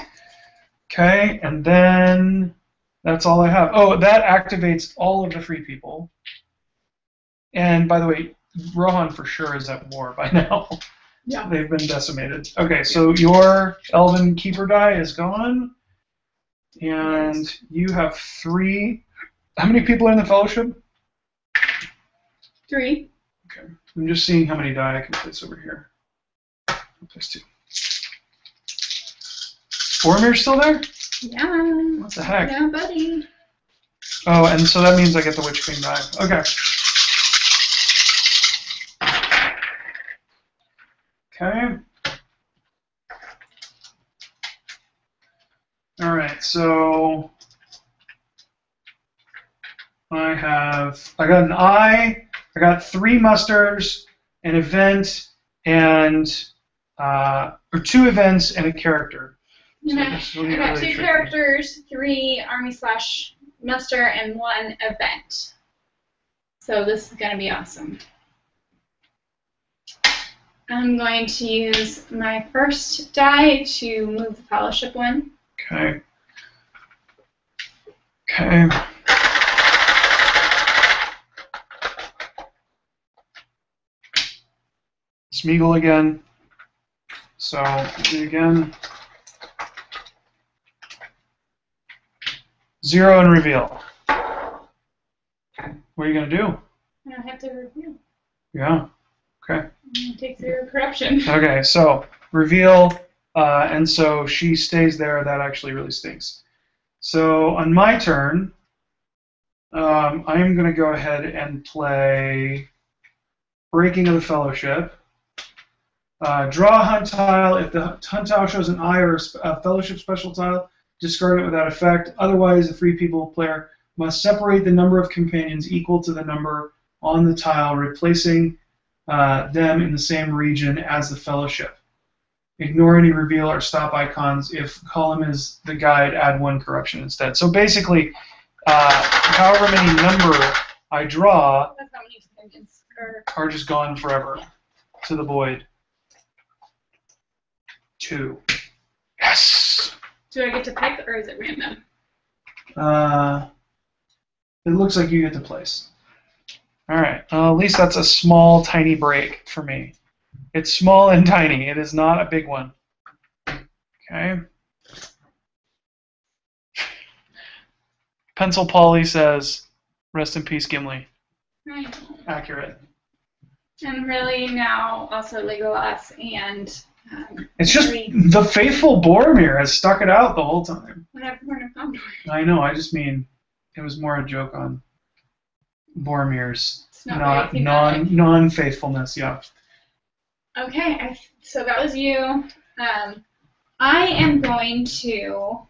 Okay, and then that's all I have. Oh, that activates all of the free people. And by the way, Rohan for sure is at war by now. Yeah. They've been decimated. Okay, so your Elven Keeper die is gone. And you have 3. How many people are in the Fellowship? 3. Okay. I'm just seeing how many die I can place over here. Place 2. Boromir's still there? Yeah. What the heck? Yeah, buddy. Oh, and so that means I get the Witch King die. Okay. Okay. All right, so I got an eye, I got 3 musters, an event, and or 2 events and a character. So I got 2 characters, 3 army/muster, and 1 event. So this is gonna be awesome. I'm going to use my first die to move the fellowship one. Okay. Okay. Smeagol again. So, again. 0 and reveal. What are you going to do? I have to reveal. Yeah. Okay. I'm going to take 0 corruption. Okay, so reveal, and so she stays there. That actually really stinks. So on my turn, I'm going to go ahead and play Breaking of the Fellowship. Draw a hunt tile. If the hunt tile shows an eye or a fellowship special tile, discard it without effect. Otherwise, the free people player must separate the number of companions equal to the number on the tile, replacing them in the same region as the fellowship. Ignore any reveal or stop icons. If column is the guide, add 1 corruption instead. So basically, however many number I draw That's how many companions are just gone forever to the void. 2. Yes! Do I get to pick, or is it random? It looks like you get to place. All right. At least that's a small, tiny break for me. It's small and tiny. It is not a big one. Okay. Pencil Polly says, "Rest in peace, Gimli." Right. Accurate. And really now also Legolas and It's just the faithful Boromir has stuck it out the whole time. whatever Gondor. I know. I just mean it was more a joke on Boromir's It's not very thematic. non-faithfulness. Yeah. Okay, so that was you. I am going to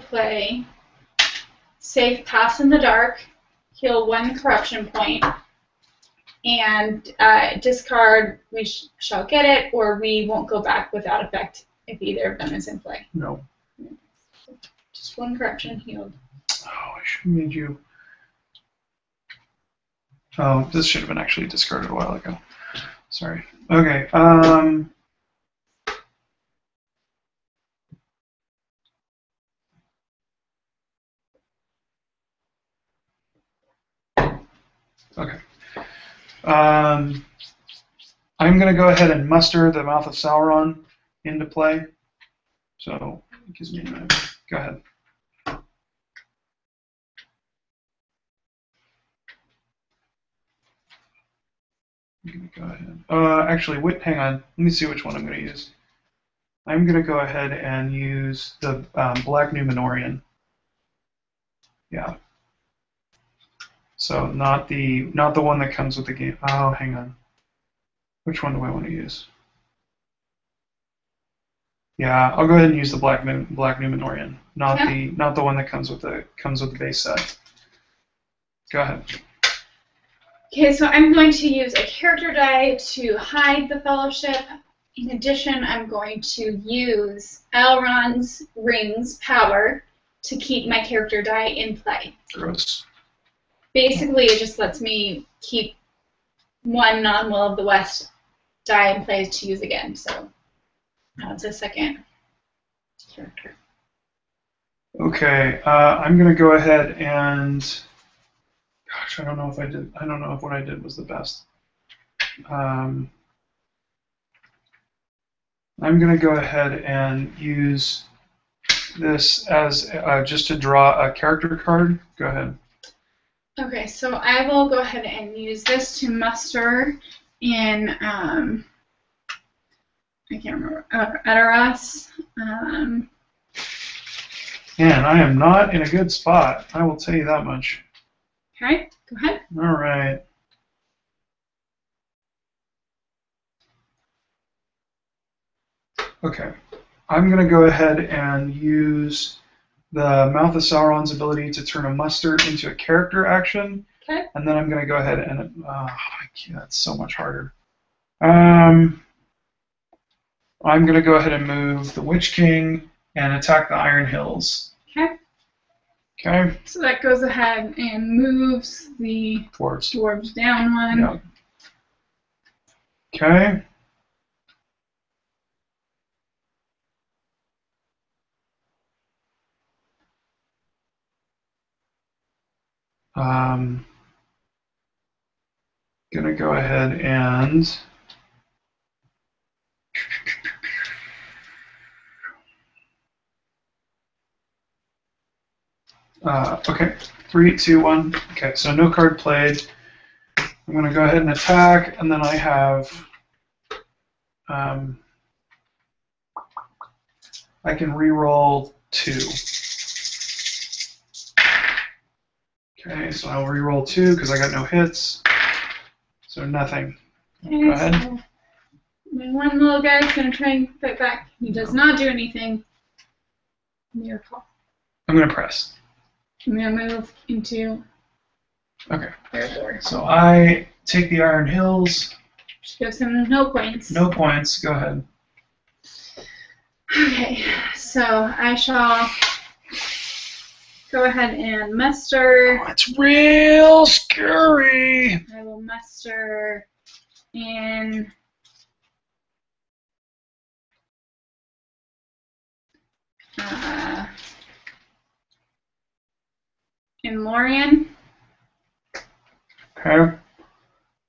play Safe Pass in the Dark, heal 1 corruption point, and discard We Shall Get It, or We Won't Go Back without effect if either of them is in play. No. Just 1 corruption healed. Oh, I should have made you. Oh, this should have been actually discarded a while ago. Sorry. Okay. Okay. I'm going to go ahead and muster the Mouth of Sauron into play. So it gives me a minute. Go ahead. I'm going to go ahead. Actually, wait, hang on. Let me see which one I'm going to use. I'm going to go ahead and use the Black Númenórean. Yeah. So not the one that comes with the game. Oh, hang on. Which one do I want to use? Yeah, I'll go ahead and use the Black Númenórean, not the one that comes with the base set. Go ahead. Okay, so I'm going to use a character die to hide the fellowship. In addition, I'm going to use Elrond's Ring's power to keep my character die in play. Gross. Basically, it just lets me keep 1 non-Will of the West die in play to use again. So now it's a second character. Okay, I'm going to go ahead and. Gosh, I don't know if what I did was the best. I'm going to go ahead and use this as just to draw a character card. Go ahead. Okay, so I will go ahead and use this to muster in, I can't remember, Edoras. Man, I am not in a good spot. I will tell you that much. Okay, go ahead. All right. Okay, I'm going to go ahead and use the Mouth of Sauron's ability to turn a muster into a character action. Okay. And then I'm going to go ahead and that's so much harder. I'm going to go ahead and move the Witch King and attack the Iron Hills. Okay. Okay. So that goes ahead and moves the dwarves down one. Yep. Okay. Gonna go ahead and okay, 3, 2, 1. Okay, so no card played. I'm gonna go ahead and attack, and then I have I can reroll 2. Okay, so I'll reroll 2 because I got no hits. So nothing. Okay, go ahead. So my one little guy's gonna try and fight back. He does not do anything. Miracle. I'm gonna press. I'm gonna move into Okay. territory. So I take the Iron Hills. Which gives him no points. No points. Go ahead. Okay, so I shall go ahead and muster. Oh, it's real scary. I will muster in Lorien. Okay.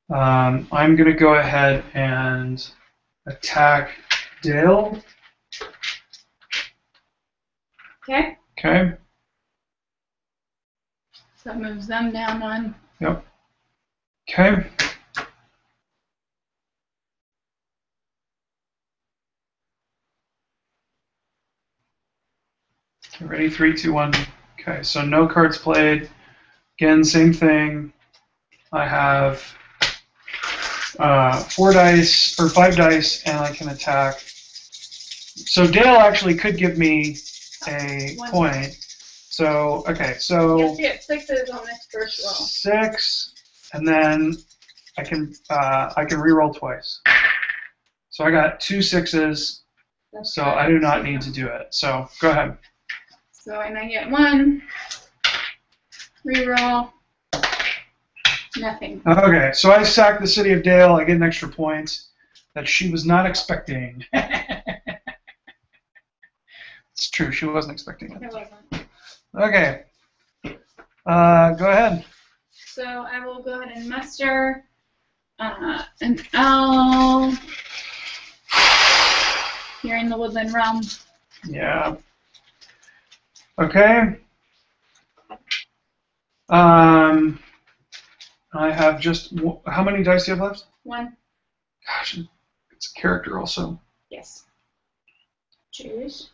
I'm going to go ahead and attack Dale. Okay. Okay. So that moves them down one. Yep. Okay. Ready? 3, 2, 1. Okay, so no cards played. Again, same thing. I have 4 dice or 5 dice, and I can attack. So Dale actually could give me a point. So okay, so you have to get 6s on this first roll. 6, and then I can reroll twice. So I got 2 6s. That's So good. I do not need to do it. So go ahead. So and I get 1. Reroll. Nothing. Okay, so I sack the city of Dale. I get an extra point that she was not expecting. It's true, she wasn't expecting It it. wasn't. Okay. Go ahead. So I will go ahead and muster an elf here in the woodland realm. Yeah. Okay. I have just how many dice do you have left? 1. Gosh, it's a character also. Yes. Choose.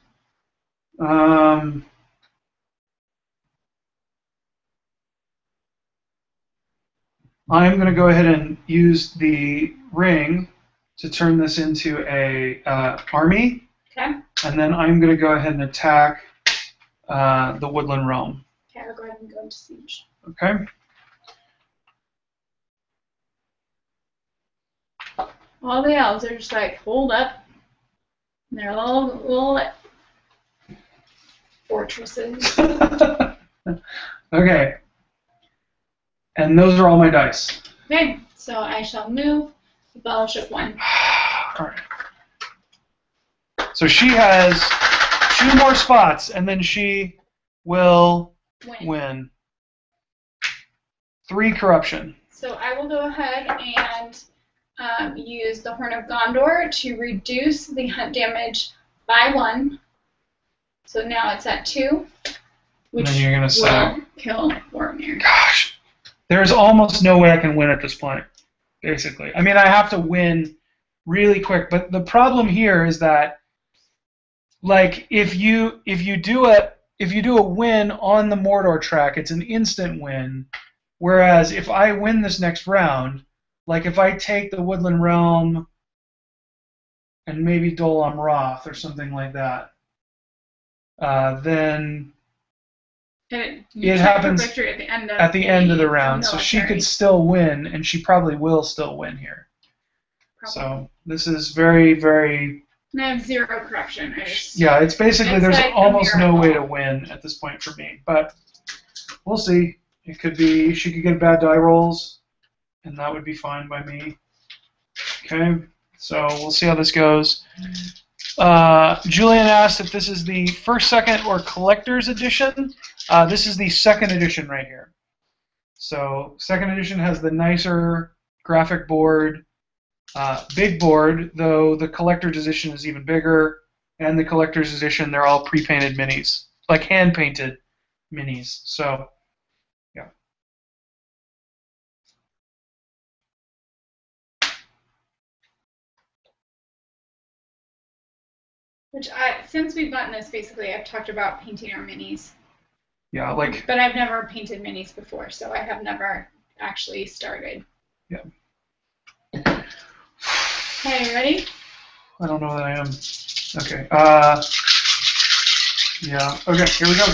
I'm going to go ahead and use the ring to turn this into a army, Okay. and then I'm going to go ahead and attack the woodland realm. Okay, I'll go ahead and go into siege. Okay. All the elves are just like, hold up. And they're little fortresses. Okay. And those are all my dice. Okay, so I shall move the fellowship 1. All right. So she has 2 more spots, and then she will win. 3 corruption. So I will go ahead and use the Horn of Gondor to reduce the hunt damage by 1. So now it's at 2, which And then you're gonna will sack. kill Boromir. Gosh, there's almost no way I can win at this point, basically. I mean, I have to win really quick, but the problem here is that, like, if you do a win on the Mordor track, it's an instant win. Whereas if I win this next round, like if I take the Woodland Realm and maybe Dol Amroth or something like that, then it happens victory at the end of the round. So she military. could still win, and she probably will still win here. Probably. So this is very, very And I have 0 corruption. Yeah, it's basically it's there's like almost no way to win at this point for me, but we'll see. It could be she could get bad die rolls, and that would be fine by me. Okay, so we'll see how this goes. Julian asked if this is the first, second, or collector's edition. This is the second edition right here. So second edition has the nicer graphic board, big board, though the collector's edition is even bigger. And the collector's edition, they're all pre-painted minis, like hand-painted minis. So, yeah. Since we've gotten this, basically, I've talked about painting our minis. Yeah, like. But I've never painted minis before, so I have never actually started. Yeah. Okay, ready? I don't know that I am. Okay. Yeah. Okay, here we go.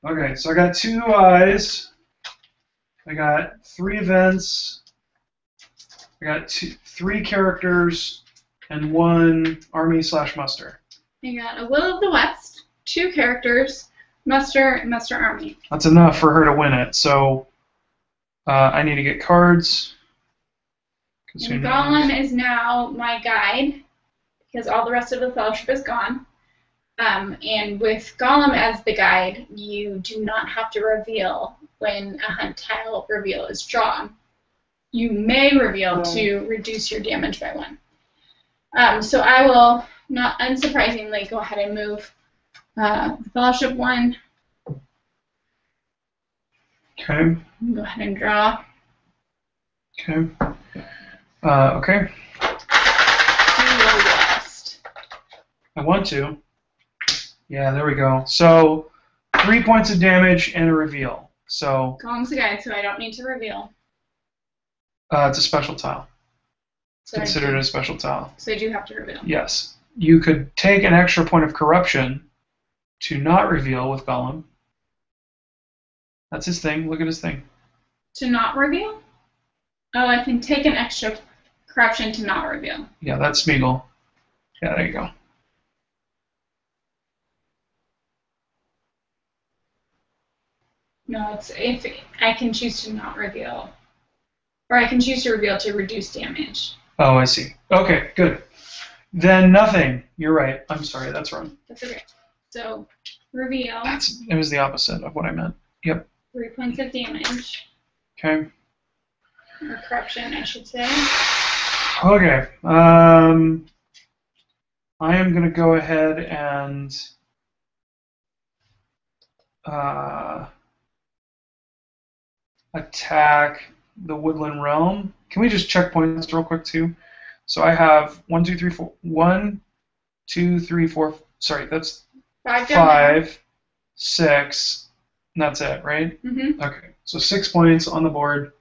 Okay, so I got 2 eyes. I got 3 events. I got 3 characters and 1 army/muster. I got a Will of the West, 2 characters, muster, and muster army. That's enough for her to win it. So I need to get cards. And Gollum is now my guide because all the rest of the fellowship is gone. And with Gollum as the guide, you do not have to reveal when a hunt tile reveal is drawn. You may reveal to reduce your damage by 1. So I will, not unsurprisingly, go ahead and move the fellowship 1. Okay. Go ahead and draw. Okay. Okay. West. I want to. Yeah, there we go. So 3 points of damage and a reveal. So Gollum's a guide, so I don't need to reveal. it's a special tile. It's So considered a special tile. So I do have to reveal. Yes. You could take an extra point of corruption to not reveal with Gollum. That's his thing. Look at his thing. To not reveal? Oh, I can take an extra corruption to not reveal. Yeah, that's Smeagol. Yeah, there you go. No, it's if I can choose to not reveal. Or I can choose to reveal to reduce damage. Oh, I see. Okay, good. Then nothing. You're right. I'm sorry, that's wrong. That's okay. So, reveal. It was the opposite of what I meant. Yep. 3 points of damage. Okay. Or corruption, I should say. Okay. I am going to go ahead and attack the Woodland Realm. Can we just check points real quick too? So I have 1, 2, 3, 4. 1, 2, 3, 4. Sorry, that's 5, 6. And that's it, right? Mm-hmm. Okay. So 6 points on the board.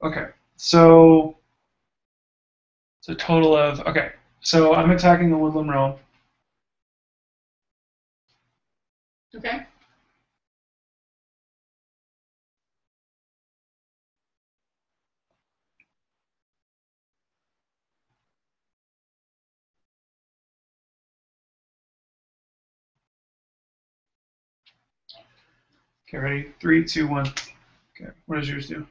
Okay. So it's a total of, okay. So I'm attacking the Woodland Realm. Okay. Okay, ready? 3, 2, 1. Okay, what does yours do?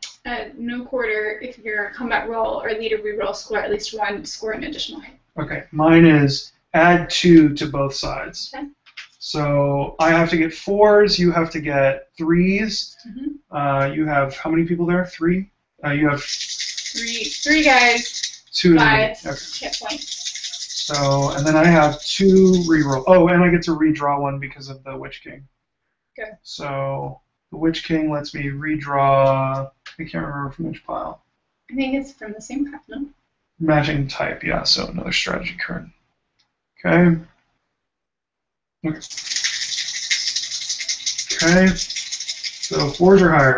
No quarter if your combat roll or leader reroll score at least 1, score an additional hit. Okay, mine is add 2 to both sides. Okay. So I have to get 4s, you have to get 3s. Mm-hmm. You have, how many people there? 3? You have... Three guys, 2 5 okay. hit points. So, and then I have 2 reroll. Oh, and I get to redraw 1 because of the Witch King. Okay. So the Witch King lets me redraw, I can't remember from which pile. I think it's from the same pack, no? Matching type, yeah, so another strategy card. Okay. Okay. Okay. So 4s or higher.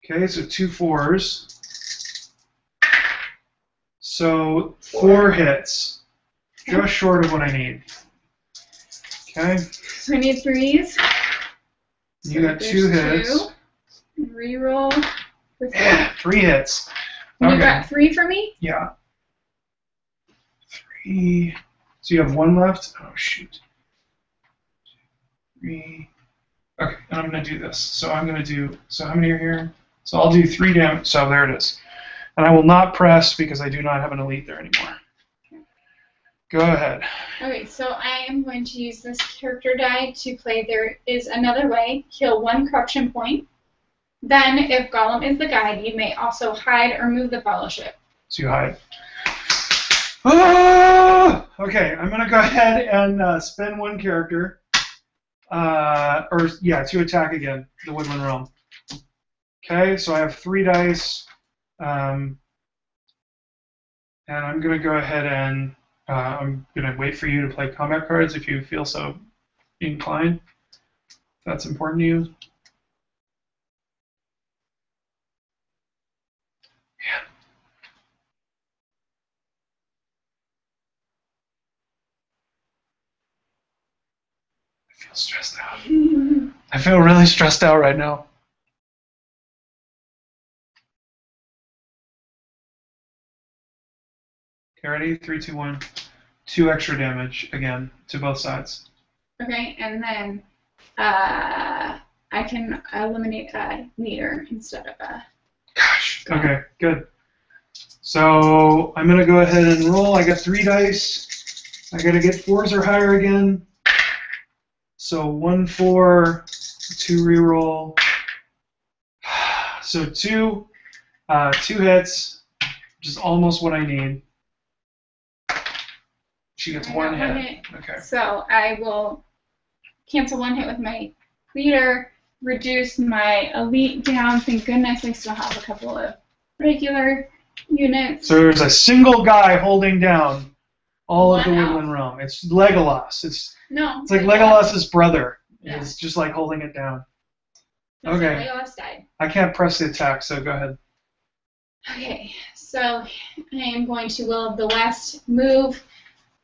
Okay, so 2 4s. So 4 hits. Just short of what I need. Okay. So I need 3s. You got 2 hits. Reroll. Yeah, 3 hits. And Okay. you got 3 for me? Yeah. 3. So you have 1 left? Oh, shoot. 3. Okay, and I'm going to do this. So I'm going to do, so how many are here? So I'll do 3 damage. So there it is. And I will not press because I do not have an elite there anymore. Go ahead. Okay, so I am going to use this character die to play There Is Another Way, heal 1 corruption point. Then, if Gollum is the guide, you may also hide or move the fellowship. So you hide. Oh! Okay, I'm going to go ahead and spend 1 character. To attack again, the Woodland Realm. Okay, so I have 3 dice. And I'm going to go ahead and I'm going to wait for you to play combat cards if you feel so inclined. If that's important to you. Yeah. I feel stressed out. I feel really stressed out right now. Okay, ready? 3, 2, 1. 2 extra damage again to both sides. Okay, and then I can eliminate a leader instead of a. Gosh. Okay, good. So I'm gonna go ahead and roll. I got 3 dice. I gotta get 4s or higher again. So 1 4, 2 reroll. So 2 hits, which is almost what I need. She gets 1 hit. Okay. So I will cancel 1 hit with my leader, reduce my elite down. Thank goodness I still have a couple of regular units. So there's a single guy holding down all of the Wow. Woodland Realm. It's Legolas. It's like Legolas. Legolas's brother. Yeah. It's just like holding it down. No, so Okay. Legolas died. I can't press the attack, so go ahead. Okay, so I am going to Will of the West move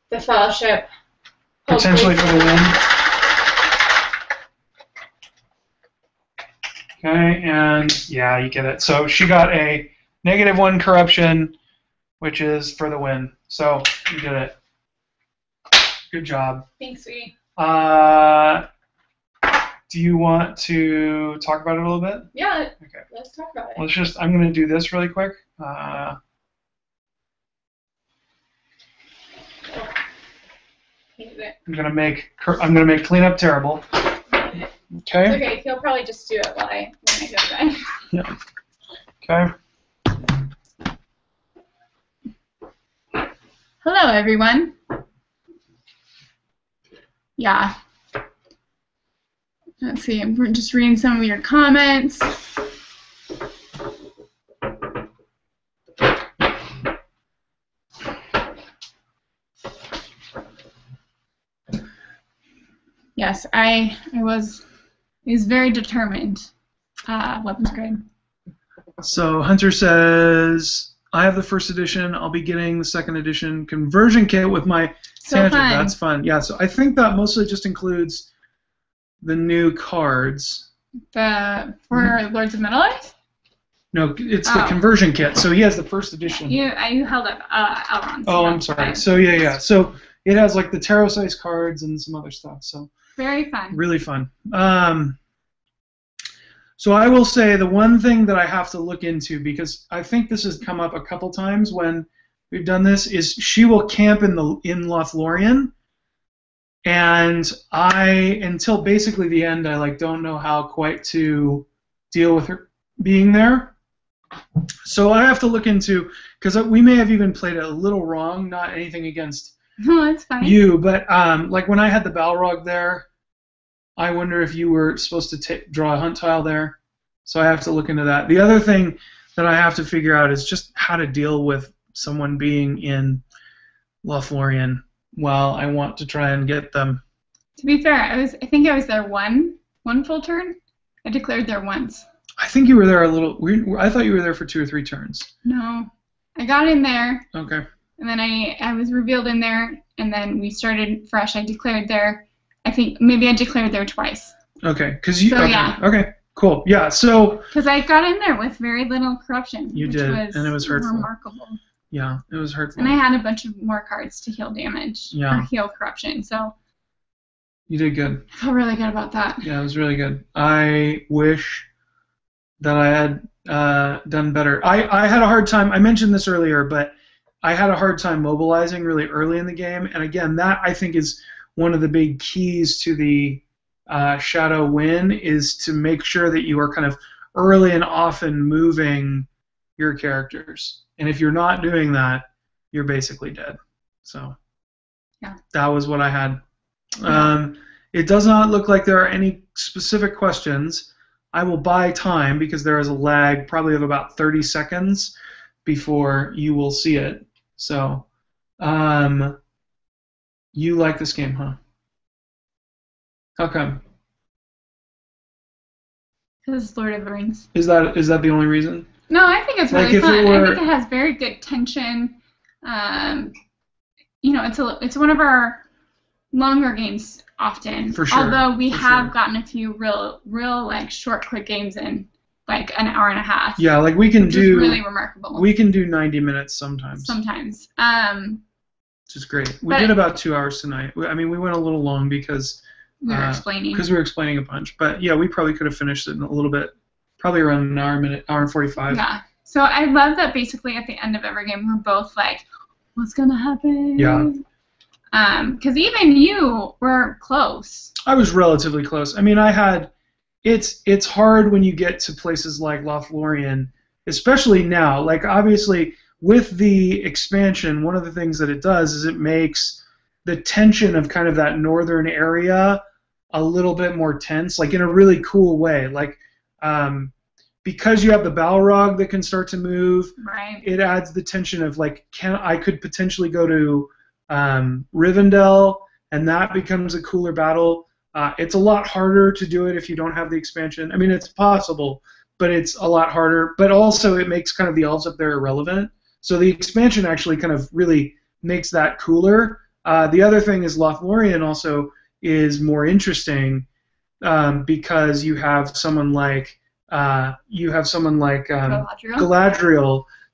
the Fellowship. Potentially for the win. Okay, and yeah, you get it. So she got a -1 corruption, which is for the win. So you did it. Good job. Thanks, sweetie. Do you want to talk about it a little bit? Yeah, Okay. let's talk about it. Let's just. I'm going to do this really quick. I'm gonna make cleanup terrible. Okay. Okay, he'll probably just do it when I go to bed. Yeah. Okay. Hello, everyone. Yeah. Let's see. I'm just reading some of your comments. Yes, I was very determined. Weapons grade. So Hunter says, I have the 1st edition. I'll be getting the 2nd edition conversion kit with my tangent. Fun. That's fun. Yeah, so I think that mostly just includes the new cards. For Lords of Middle-earth? No, it's the conversion kit. So he has the 1st edition. You held up Elrond. Oh, I'm sorry. So yeah. So it has like the tarot size cards and some other stuff. So very fun. Really fun. So I will say the one thing that I have to look into, because I think this has come up a couple times when we've done this, is she will camp in Lothlorien, and until basically the end, I don't know how quite to deal with her being there. So I have to look into, because we may have even played it a little wrong, not anything against that's fine. you, but like when I had the Balrog there, I wonder if you were supposed to draw a hunt tile there. So I have to look into that. The other thing that I have to figure out is just how to deal with someone being in Lothlorien while I want to try and get them. To be fair, I think I was there one full turn. I declared there once. I think you were there a little. I thought you were there for 2 or 3 turns. No, I got in there. Okay. And then I was revealed in there, and then we started fresh. I declared there. I think maybe I declared there twice. Okay, because you. So, okay. yeah. Okay. Cool. Yeah. So. Because I got in there with very little corruption. You which did, was and it was hurtful. Remarkable. Yeah, it was hurtful. And I had a bunch of more cards to heal damage Yeah. or heal corruption, so You did good. I feel really good about that. Yeah, it was really good. I wish that I had done better. I had a hard time. I mentioned this earlier, but I had a hard time mobilizing really early in the game. And again, that I think is one of the big keys to the Shadow win, is to make sure that you are kind of early and often moving your characters. And if you're not doing that, you're basically dead. So yeah, that was what I had. It does not look like there are any specific questions. I will buy time because there is a lag probably of about 30 seconds before you will see it. So, you like this game, huh? How come? Because it's Lord of the Rings. Is that the only reason? No, I think it's really fun. I think it has very good tension. It's one of our longer games often. For sure. Although we have gotten a few real like short, quick games in like an hour and a half. Yeah, like we can do. Really remarkable. We can do 90 minutes sometimes. Sometimes. Which is great. We did about 2 hours tonight. I mean, we went a little long because we were explaining. Because we were explaining a bunch. But yeah, we probably could have finished it in a little bit. Probably around an hour and 45. Yeah. So I love that basically at the end of every game we're both like, what's gonna happen? Yeah. Because even you were close. I was relatively close. I mean, it's hard when you get to places like Lorien, especially now. Like, obviously, with the expansion, one of the things that it does is it makes the tension of kind of that northern area a little bit more tense, like in a really cool way. Like, because you have the Balrog that can start to move, right. It adds the tension of like, I could potentially go to Rivendell, and that becomes a cooler battle. It's a lot harder to do it if you don't have the expansion. I mean, it's possible, but it's a lot harder. But also, it makes kind of the elves up there irrelevant. So the expansion actually kind of really makes that cooler. The other thing is Lothlorien also is more interesting because you have someone like Galadriel,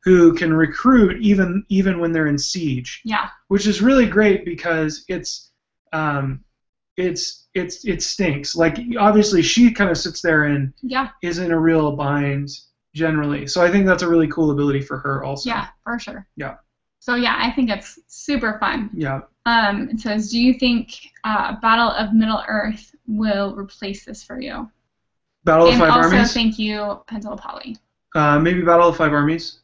who can recruit even when they're in siege. Yeah. Which is really great because it stinks. Like, obviously she kind of sits there and is in a real bind generally. So I think that's a really cool ability for her also. Yeah, for sure. Yeah. So yeah, I think it's super fun. Yeah. It says, do you think Battle of Middle-earth will replace this for you? Battle of Five Armies? And also, thank you, Pentel Poly. Maybe Battle of Five Armies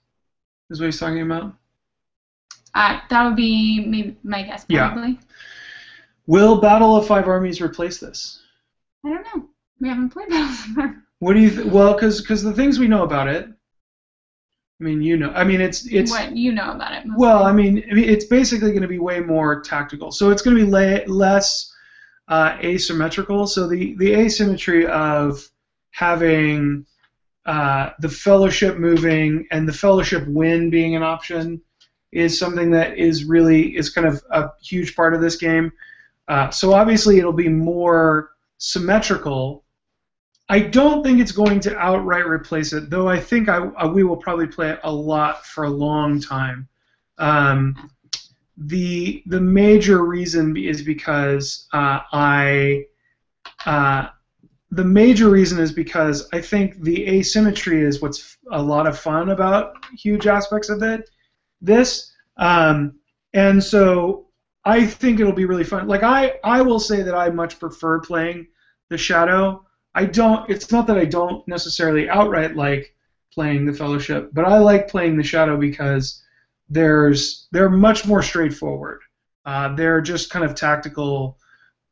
is what he's talking about. That would be maybe my guess, probably. Yeah. Will Battle of Five Armies replace this? I don't know. We haven't played Battle of Five Armies. What do you well, because the things we know about it, I mean, it's what you know about it. Mostly. Well, I mean, it's basically going to be way more tactical. So it's going to be less asymmetrical. So the asymmetry of having the Fellowship moving and the Fellowship win being an option is something that is kind of a huge part of this game. So obviously it'll be more symmetrical. I don't think it's going to outright replace it, though I think we will probably play it a lot for a long time. The major reason is because I think the asymmetry is what's a lot of fun about huge aspects of and so I think it'll be really fun. Like, I will say that I much prefer playing the Shadow. It's not that I don't necessarily outright like playing the Fellowship, but I like playing the Shadow because they're much more straightforward. They're just kind of tactical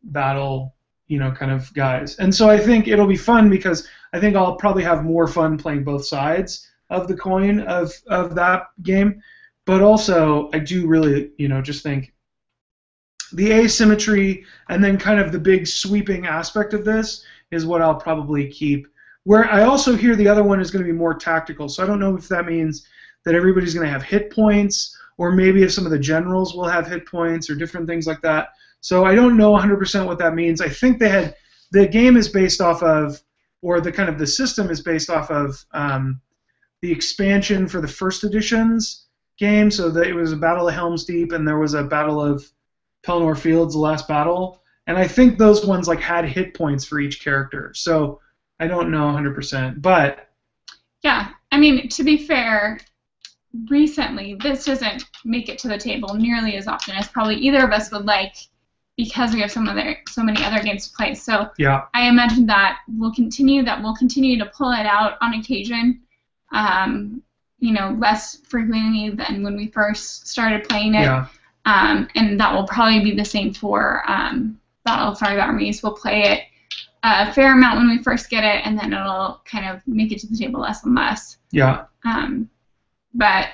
battle, kind of guys. And so I think it'll be fun because I think I'll probably have more fun playing both sides of the coin of that game. But also, I do really, just think the asymmetry and then kind of the big sweeping aspect of this is what I'll probably keep. Where I also hear the other one is going to be more tactical, so I don't know if that means that everybody's going to have hit points, or maybe if some of the generals will have hit points, or different things like that. So I don't know 100% what that means. I think the game is based off of, or the system is based off of the expansion for the first editions, game, so that it was a Battle of Helm's Deep, and there was a Battle of Pelennor Fields, the last battle. And I think those ones like had hit points for each character. So I don't know 100%, but yeah, I mean, to be fair, recently this doesn't make it to the table nearly as often as probably either of us would like, because we have so many other games to play. So yeah, I imagine that we'll continue to pull it out on occasion. Less frequently than when we first started playing it. Yeah. And that will probably be the same for Battle of Five Armies. We'll play it a fair amount when we first get it, and then it'll kind of make it to the table less and less. Yeah. But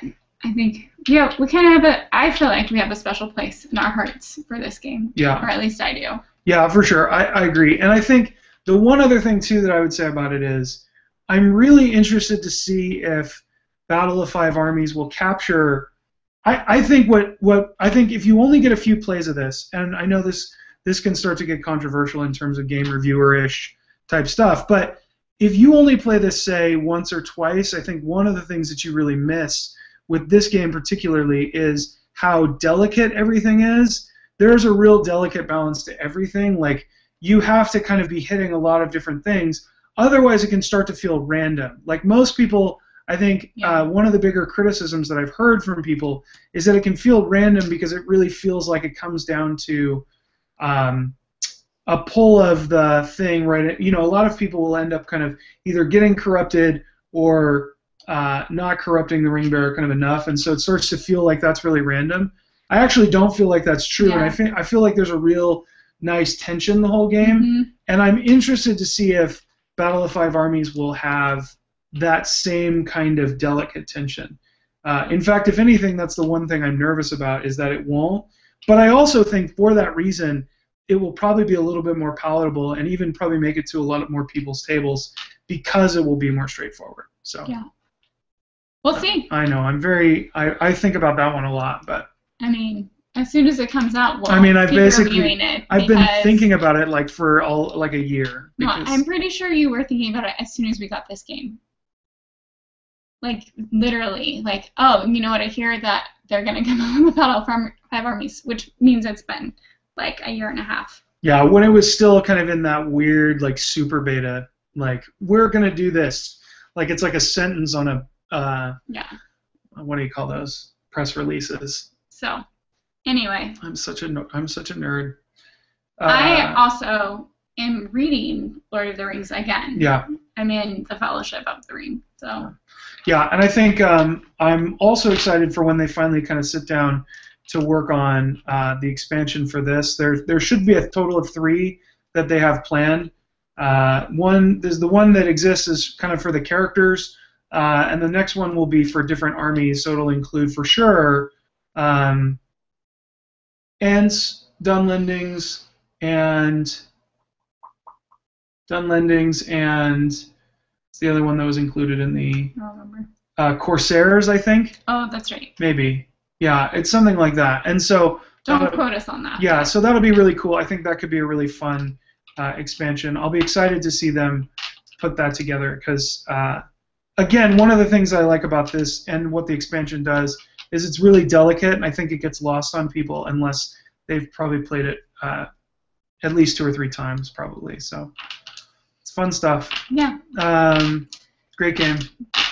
I think, yeah, we kind of I feel like we have a special place in our hearts for this game. Yeah. Or at least I do. Yeah, for sure. I agree. And I think the one other thing, too, that I would say about it is I'm really interested to see if Battle of Five Armies will capture. I think I think if you only get a few plays of this, and I know this can start to get controversial in terms of game reviewer-ish type stuff, but if you only play this, say, once or twice, I think one of the things that you really miss with this game particularly is how delicate everything is. There's a real delicate balance to everything. Like, you have to kind of be hitting a lot of different things. Otherwise, it can start to feel random. Like most people, I think one of the bigger criticisms that I've heard from people is that it can feel random because it really feels like it comes down to a pull of the thing, right? You know, a lot of people will end up kind of either getting corrupted or not corrupting the Ringbearer kind of enough, and so it starts to feel like that's really random. I actually don't feel like that's true, and I feel like there's a real nice tension the whole game, and I'm interested to see if Battle of Five Armies will have that same kind of delicate tension. In fact, if anything, that's the one thing I'm nervous about, is that it won't. But I also think for that reason, it will probably be a little bit more palatable and even probably make it to a lot more people's tables because it will be more straightforward. So yeah, we'll see. I know. I think about that one a lot, but I mean, as soon as it comes out, we'll I've keep reviewing it. I've been thinking about it like for a year. No, I'm pretty sure you were thinking about it as soon as we got this game. Like, literally, like, oh, you know what, I hear that they're going to come out with Battle of Five Armies, which means it's been, like, a year and a half. Yeah, when it was still kind of in that weird, like, super beta, like, we're going to do this. Like, it's like a sentence on a, what do you call those? Press releases. So, anyway. I'm such a nerd. I also am reading Lord of the Rings again. Yeah. I'm in the Fellowship of the Ring, so... Yeah, and I think I'm also excited for when they finally kind of sit down to work on the expansion for this. There should be a total of 3 that they have planned. There's the one that exists is kind of for the characters, and the next one will be for different armies, so it'll include for sure Ents, Dunlendings, and it's the other one that was included in the I don't remember. Corsairs, I think. Oh, that's right. Maybe. Yeah, it's something like that. And so don't quote us on that. Yeah, so that'll be really cool. I think that could be a really fun expansion. I'll be excited to see them put that together because, again, one of the things I like about this and what the expansion does is it's really delicate, and I think it gets lost on people unless they've probably played it at least 2 or 3 times, probably. So it's fun stuff. Yeah. Great game.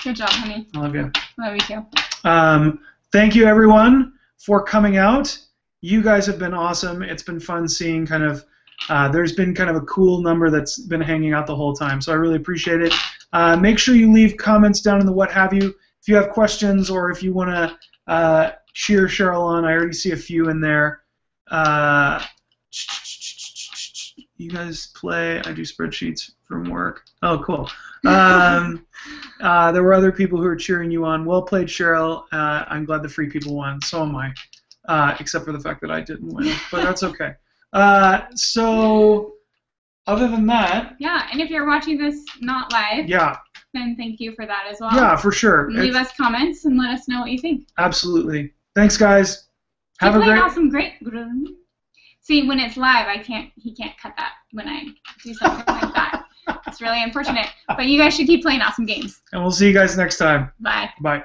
Good job, honey. I love you. Love you too. Thank you, everyone, for coming out. You guys have been awesome. It's been fun seeing kind of, there's been kind of a cool number that's been hanging out the whole time, so I really appreciate it. Make sure you leave comments down in the what have you. If you have questions or if you want to cheer Cheryl on, I already see a few in there. You guys play, I do spreadsheets from work. Oh, cool. There were other people who were cheering you on. Well played, Cheryl. I'm glad the free people won. So am I, except for the fact that I didn't win. But that's okay. So, other than that... Yeah, and if you're watching this not live, then thank you for that as well. Yeah, for sure. Leave us comments and let us know what you think. Absolutely. Thanks, guys. Have a great... Awesome, great... See, when it's live, he can't cut that when I do something like that. It's really unfortunate. But you guys should keep playing awesome games. And we'll see you guys next time. Bye. Bye.